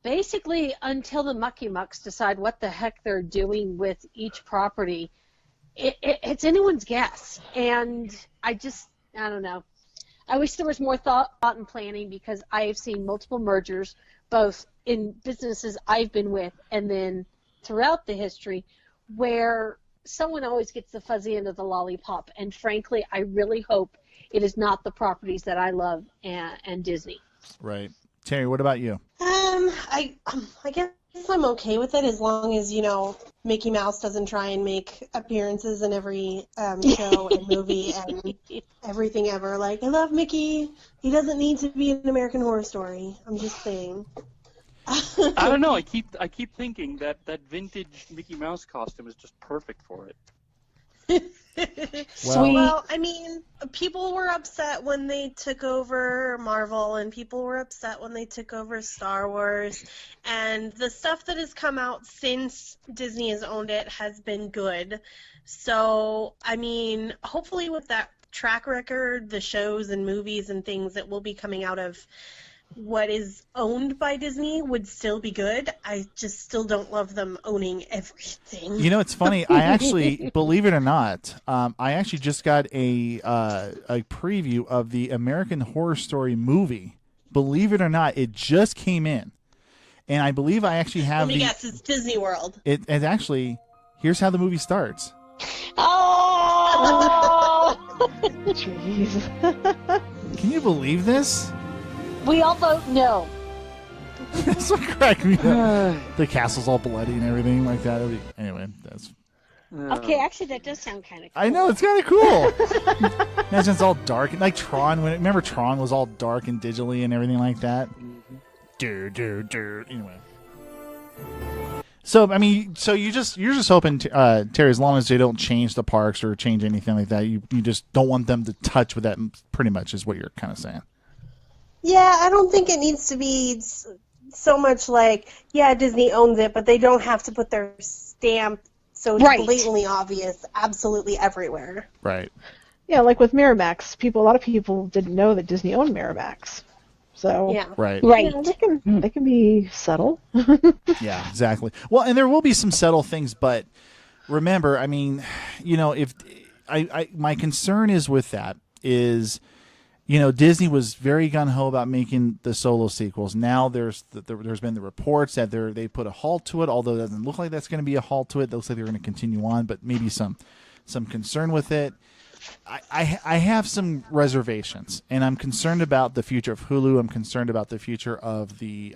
basically, until the Mucky Mucks decide what the heck they're doing with each property, it's anyone's guess. And I don't know. I wish there was more thought and planning, because I have seen multiple mergers, both in businesses I've been with and then throughout the history, where someone always gets the fuzzy end of the lollipop. And frankly, I really hope it is not the properties that I love and Disney. Right. Terry, what about you? I guess I'm okay with it as long as, Mickey Mouse doesn't try and make appearances in every show and movie and everything ever. Like, I love Mickey. He doesn't need to be an American Horror Story. I'm just saying. I don't know. I keep thinking that vintage Mickey Mouse costume is just perfect for it. Well, I mean, people were upset when they took over Marvel, and people were upset when they took over Star Wars, and the stuff that has come out since Disney has owned it has been good. So, I mean, hopefully with that track record, the shows and movies and things that will be coming out of what is owned by Disney would still be good. I just still don't love them owning everything. It's funny. I actually, believe it or not, I actually just got a preview of the American Horror Story movie. Believe it or not, it just came in, and I believe I actually have. Let me guess, it's Disney World. It actually. Here's how the movie starts. Oh! Jeez. Can you believe this? We all vote no. That's what cracked me up. The castle's all bloody and everything like that. Anyway, that's. Okay, actually, that does sound kind of cool. I know, it's kind of cool. Imagine it's all dark. Like Tron. Remember Tron was all dark and digitally and everything like that? Anyway. So, I mean, you're just hoping, Terry, as long as they don't change the parks or change anything like that, you just don't want them to touch with that, pretty much is what you're kind of saying. Yeah, I don't think it needs to be so much like, yeah, Disney owns it, but they don't have to put their stamp so it's blatantly obvious absolutely everywhere. Right. Yeah, like with Miramax, a lot of people didn't know that Disney owned Miramax. So yeah. Right. They can be subtle. Yeah, exactly. Well, and there will be some subtle things, but remember, I mean, if my concern is with that is Disney was very gung-ho about making the Solo sequels. Now there's been the reports that they put a halt to it, although it doesn't look like that's going to be a halt to it. It looks like they're going to continue on, but maybe some concern with it. I have some reservations, and I'm concerned about the future of Hulu. I'm concerned about the future of the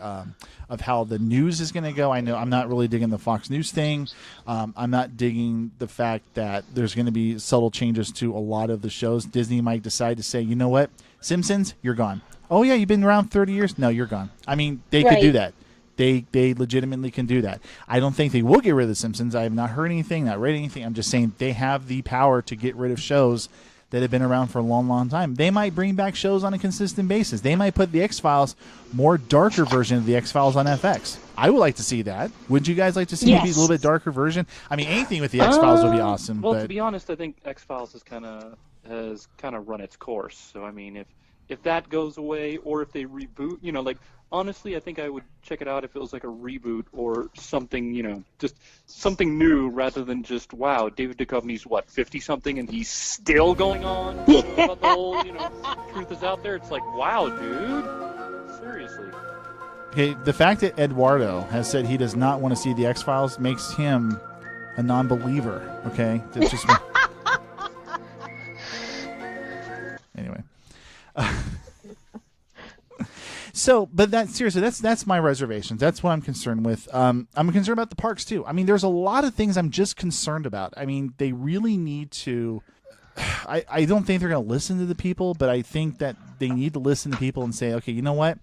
of how the news is going to go. I know I'm not really digging the Fox News thing. I'm not digging the fact that there's going to be subtle changes to a lot of the shows. Disney might decide to say, you know what, Simpsons, you're gone. Oh yeah, you've been around 30 years. No, you're gone. I mean, they could do that. They legitimately can do that. I don't think they will get rid of The Simpsons. I have not heard anything, not read anything. I'm just saying they have the power to get rid of shows that have been around for a long, long time. They might bring back shows on a consistent basis. They might put the X-Files, more darker version of the X-Files on FX. I would like to see that. Would you guys like to see maybe a little bit darker version? I mean, anything with the X-Files would be awesome. Well, but... to be honest, I think X-Files has kind of run its course. So, I mean, if that goes away or if they reboot, honestly, I think I would check it out if it was like a reboot or something, just something new rather than just, wow, David Duchovny's, 50-something and he's still going on about the whole, truth is out there. It's like, wow, dude. Seriously. Okay, the fact that Eduardo has said he does not want to see the X-Files makes him a non-believer, okay? That's just... Anyway. But that's my reservations. That's what I'm concerned with. I'm concerned about the parks too. I mean, there's a lot of things I'm just concerned about. I mean, they really need to. I don't think they're going to listen to the people, but I think that they need to listen to people and say, okay, you know what?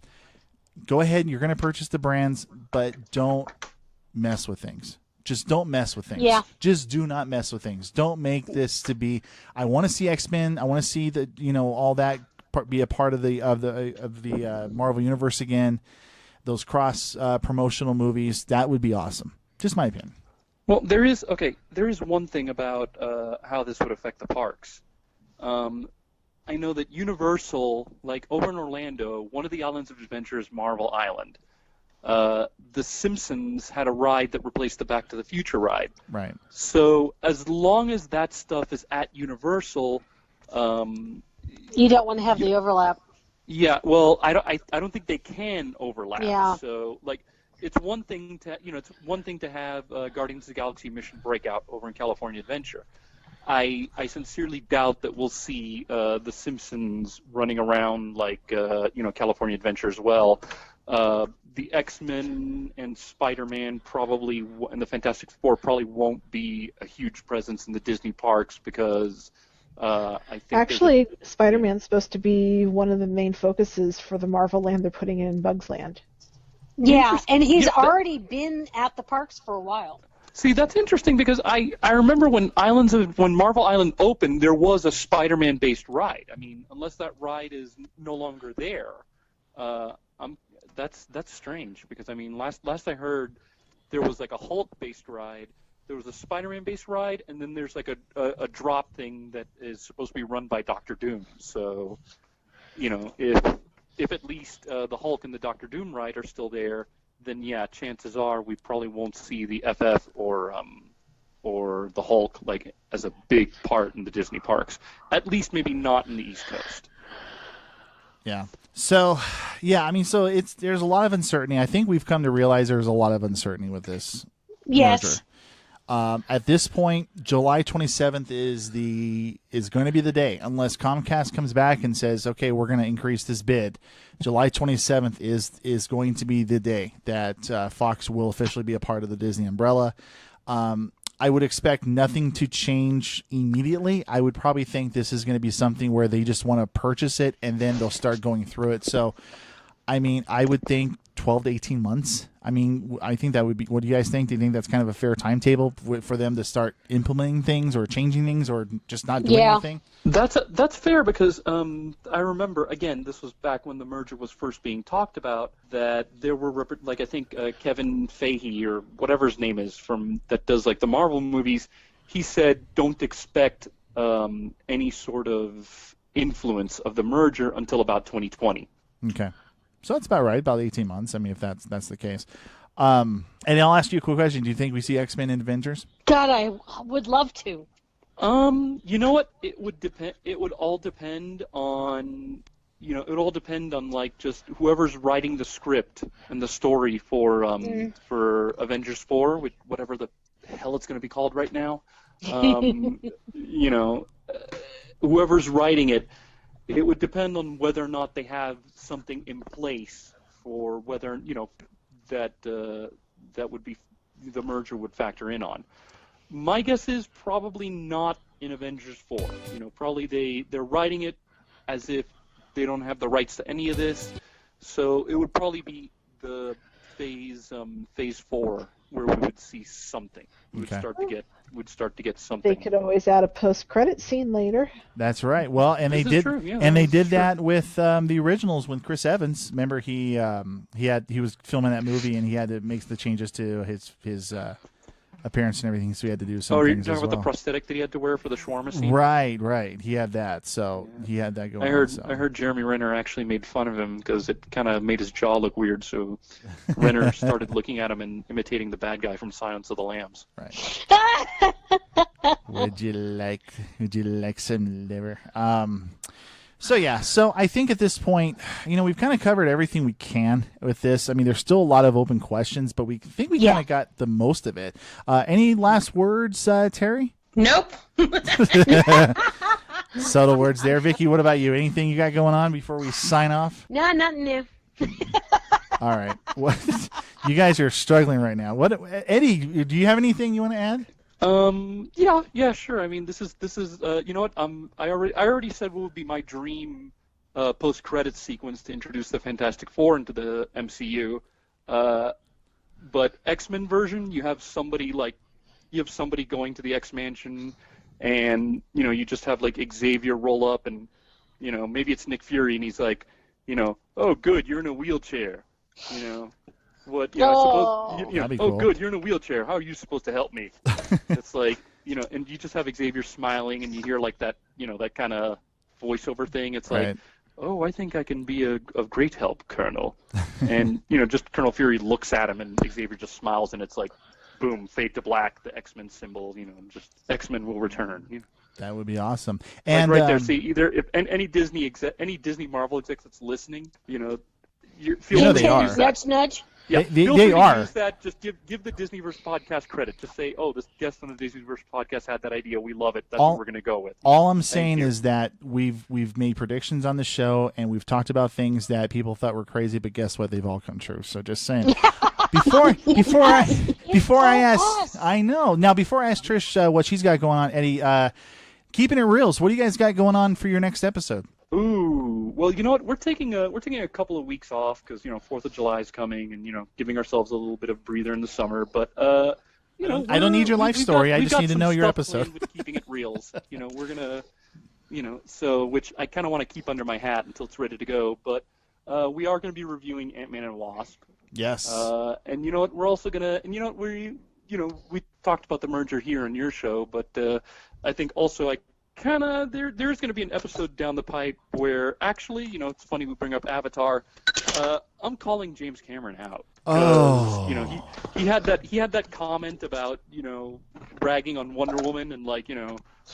Go ahead. You're going to purchase the brands, but don't mess with things. Just don't mess with things. Yeah. Just do not mess with things. Don't make this to be. I want to see X-Men. I want to see the all that. Be a part of the Marvel Universe again. Those cross promotional movies, that would be awesome. Just my opinion. Well, there is one thing about how this would affect the parks. I know that Universal, like over in Orlando, one of the islands of adventure is Marvel Island. The Simpsons had a ride that replaced the Back to the Future ride. Right. So as long as that stuff is at Universal. You don't want to have the overlap. Yeah, well, I don't think they can overlap. Yeah. So it's one thing to have Guardians of the Galaxy Mission Breakout over in California Adventure. I sincerely doubt that we'll see the Simpsons running around like California Adventure as well. The X-Men and Spider-Man probably and the Fantastic Four probably won't be a huge presence in the Disney parks because. I think actually, Spider-Man's supposed to be one of the main focuses for the Marvel Land they're putting in Bugs Land. Yeah, and he's already been at the parks for a while. See, that's interesting because I remember when Marvel Island opened, there was a Spider-Man based ride. I mean, unless that ride is no longer there, that's strange because I mean, last I heard, there was like a Hulk based ride. There was a Spider-Man-based ride, and then there's like a drop thing that is supposed to be run by Doctor Doom. So, if at least the Hulk and the Doctor Doom ride are still there, then yeah, chances are we probably won't see the FF or the Hulk like as a big part in the Disney parks. At least maybe not in the East Coast. Yeah. So, yeah, I mean, there's a lot of uncertainty. I think we've come to realize there's a lot of uncertainty with this. Yes. Merger. At this point, July 27th is going to be the day, unless Comcast comes back and says, "Okay, we're going to increase this bid." July 27th is going to be the day that Fox will officially be a part of the Disney umbrella. I would expect nothing to change immediately. I would probably think this is going to be something where they just want to purchase it and then they'll start going through it. So, I mean, I would think 12 to 18 months. I mean, I think that would be, what do you guys think? Do you think that's kind of a fair timetable for them to start implementing things or changing things or just not doing anything? That's fair because I remember, again, this was back when the merger was first being talked about, that there were, like I think Kevin Feige or whatever his name is that does like the Marvel movies, he said don't expect any sort of influence of the merger until about 2020. Okay. So that's about right, about 18 months. I mean, if that's the case. And I'll ask you a quick question. Do you think we see X-Men and Avengers? God, I would love to. You know what? It would depend. It would all depend on it all depend on like just whoever's writing the script and the story for Avengers 4, whatever the hell it's going to be called right now. Whoever's writing it, it would depend on whether or not they have something in place for whether that would be the merger would factor in on. My guess is probably not in Avengers 4. Probably they're writing it as if they don't have the rights to any of this, so it would probably be the phase 4 where we would see something. We would start to get something. They could always add a post-credit scene later. That's right. Well, and they did, that with the originals with Chris Evans. Remember, he was filming that movie and he had to make the changes to his appearance and everything, so he had to do some things as well. Oh, you're talking about the prosthetic that he had to wear for the shawarma scene? Right. He had that, so he had that going on. I heard Jeremy Renner actually made fun of him because it kind of made his jaw look weird, so Renner started looking at him and imitating the bad guy from Silence of the Lambs. Right. Would you like some liver? So I think at this point, we've kind of covered everything we can with this. I mean, there's still a lot of open questions, but we think we kind of got the most of it. Any last words, Terry? Nope. Subtle words there. Vicky, what about you? Anything you got going on before we sign off? No, nothing new. All right. What? You guys are struggling right now. What, Eddie, do you have anything you want to add? Yeah, sure. I mean, this is you know what? I already said what would be my dream post-credits sequence to introduce the Fantastic Four into the MCU. But X-Men version, you have somebody going to the X-Mansion, and you just have like Xavier roll up, and maybe it's Nick Fury, and he's like, oh, good, you're in a wheelchair, What? Yeah, I suppose. Cool. Good. You're in a wheelchair. How are you supposed to help me? It's like, and you just have Xavier smiling, and you hear like that, that kind of voiceover thing. It's like, oh, I think I can be of great help, Colonel. And just Colonel Fury looks at him, and Xavier just smiles, and it's like, boom, fade to black, the X-Men symbol. Just X-Men will return. That would be awesome. And like right there, see, either if any Disney Marvel exec that's listening, feel they are. Nudge, nudge. Yeah, they are. Use that. Just give the Disneyverse podcast credit. Just say, oh, this guest on the Disneyverse podcast had that idea. We love it. That's what we're going to go with. All I'm saying is that we've made predictions on the show, and we've talked about things that people thought were crazy, but guess what? They've all come true. So just saying. Before I ask, I know. Now, before I ask Trish what she's got going on, Eddie, keeping it real. So what do you guys got going on for your next episode? Ooh, well, you know what? We're taking a couple of weeks off because 4th of July is coming, and giving ourselves a little bit of breather in the summer. But I don't need your life story. I just need to know your episode. With keeping it reals, we're gonna, so which I kind of want to keep under my hat until it's ready to go. But we are going to be reviewing Ant-Man and Wasp. Yes. And you know what? We're also gonna, and we talked about the merger here on your show, but I think also there's going to be an episode down the pipe where actually, it's funny we bring up Avatar. I'm calling James Cameron out. Oh. He had that comment about, bragging on Wonder Woman and like,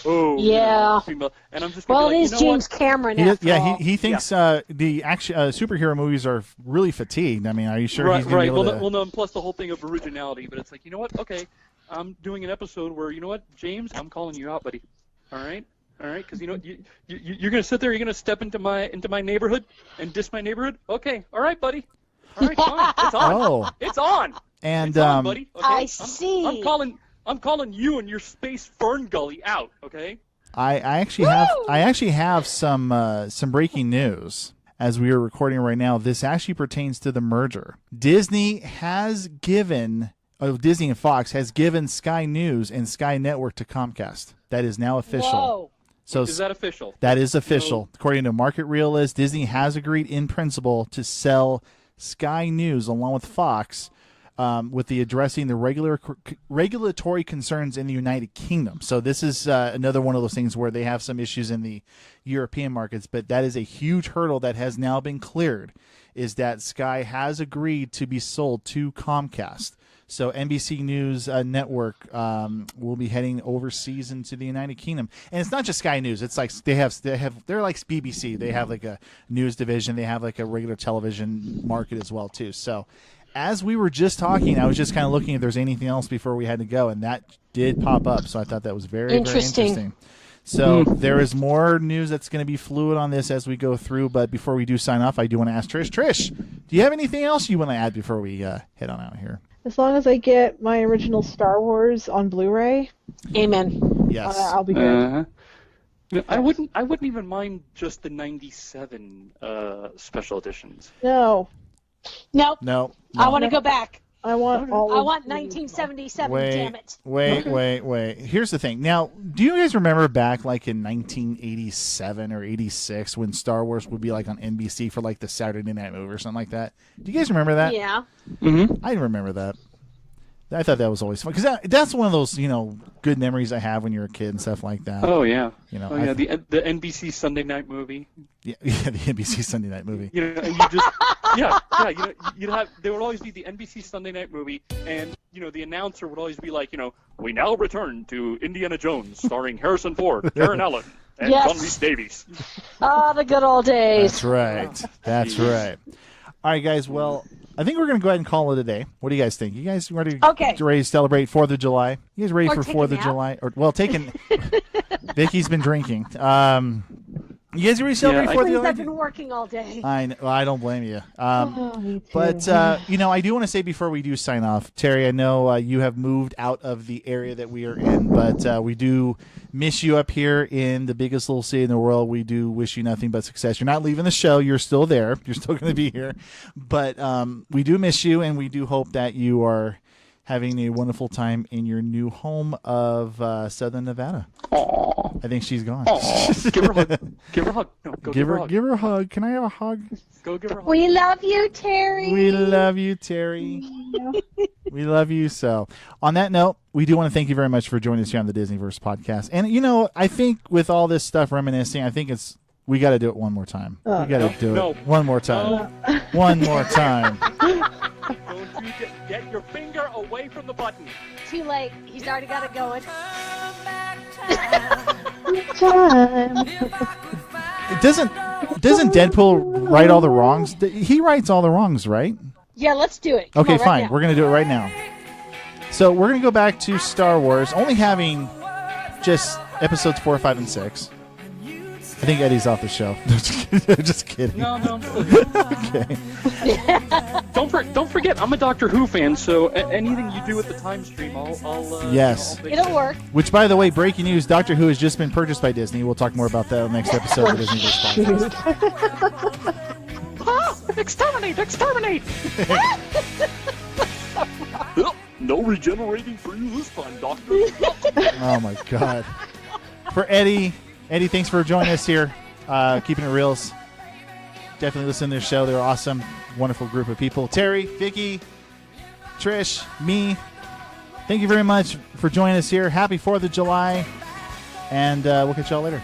oh, yeah. Female, and I'm just well, it is James Cameron. He thinks the action superhero movies are really fatigued. I mean, are you sure he's going to be able to? Well, no, and plus the whole thing of originality. But it's like, you know what? Okay, I'm doing an episode where, James, I'm calling you out, buddy. All right, because you're gonna sit there, you're gonna step into my neighborhood and diss my neighborhood. Okay, all right, buddy. All right, fine. It's on. Oh. It's on. And it's on, buddy. Okay? I see. I'm calling you and your space fern gully out. Okay. I actually have some breaking news. As we are recording right now, this actually pertains to the merger. Disney and Fox has given Sky News and Sky Network to Comcast. That is now official. Whoa. So is that official? That is official. According to Market Realist, Disney has agreed in principle to sell Sky News along with Fox, with the addressing the regulatory concerns in the United Kingdom. So this is another one of those things where they have some issues in the European markets, but that is a huge hurdle that has now been cleared. is that Sky has agreed to be sold to Comcast. So NBC News Network will be heading overseas into the United Kingdom, and it's not just Sky News. It's like they're like BBC. They have like a news division. They have like a regular television market as well too. So as we were just talking, I was just kind of looking if there's anything else before we had to go, and that did pop up. So I thought that was very interesting. So there is more news that's going to be fluid on this as we go through. But before we do sign off, I do want to ask Trish. Trish, do you have anything else you want to add before we head on out here? As long as I get my original Star Wars on Blu-ray, Amen. Yes, I'll be good. I wouldn't even mind just the '97 special editions. No, Nope. No. I want to go back. I want all. I want 1977. Damn it. Wait. Here's the thing. Now, do you guys remember back like in 1987 or 86 when Star Wars would be like on NBC for like the Saturday Night Movie or something like that? Do you guys remember that? Yeah. Mm-hmm. I remember that. I thought that was always fun because that's one of those good memories I have when you're a kid and stuff like that. Oh yeah. The the NBC Sunday Night Movie. Yeah, the NBC Sunday Night Movie. You just you'd have there would always be the NBC Sunday Night Movie, and the announcer would always be like, we now return to Indiana Jones, starring Harrison Ford, Karen Allen, and Yes. John Rhys Davies. Oh, the good old days. That's right. That's right. All right, guys. Well, I think we're going to go ahead and call it a day. What do you guys think? You guys ready to celebrate 4th of July? You guys ready Or for take a 4th of nap. July? Taking. Vicky's been drinking. You guys ready to celebrate 4th of Please, July? I've been working all day. I don't blame you. Me too. But, I do want to say before we do sign off, Terry, I know you have moved out of the area that we are in, but we do miss you up here in the biggest little city in the world. We do wish you nothing but success. You're not leaving the show. You're still there. You're still going to be here. But we do miss you, and we do hope that you are having a wonderful time in your new home of Southern Nevada. Aww. I think she's gone. Give her a hug. Give her a hug. No, go give her a hug. Give her a hug. Can I have a hug? Go give her a hug. We love you, Terry. We love you, Terry. We love you. So, on that note, we do want to thank you very much for joining us here on the Disneyverse podcast. And I think with all this stuff reminiscing, I think we got to do it one more time. We got to do it one more time. One more time. Don't you get your finger away from the button. Too late. He's already got it going. Doesn't Deadpool right all the wrongs? He writes all the wrongs, right? Yeah, let's do it. Come Okay, on, right fine. now. We're going to do it right now. So we're going to go back to Star Wars, only having just episodes 4, 5, and 6. I think Eddie's off the show. Just kidding. No. Okay. Don't forget, I'm a Doctor Who fan, so anything you do with the time stream, I'll Yes. I'll make It'll sure. work. Which, by the way, breaking news: Doctor Who has just been purchased by Disney. We'll talk more about that on the next episode of the Disney podcast. Exterminate! Exterminate! No regenerating for you this time, Doctor. Oh my God! For Eddie, thanks for joining us here, keeping it reals. Definitely listen to their show. They're awesome, wonderful group of people. Terry, Vicky, Trish, me. Thank you very much for joining us here. Happy 4th of July, and we'll catch y'all later.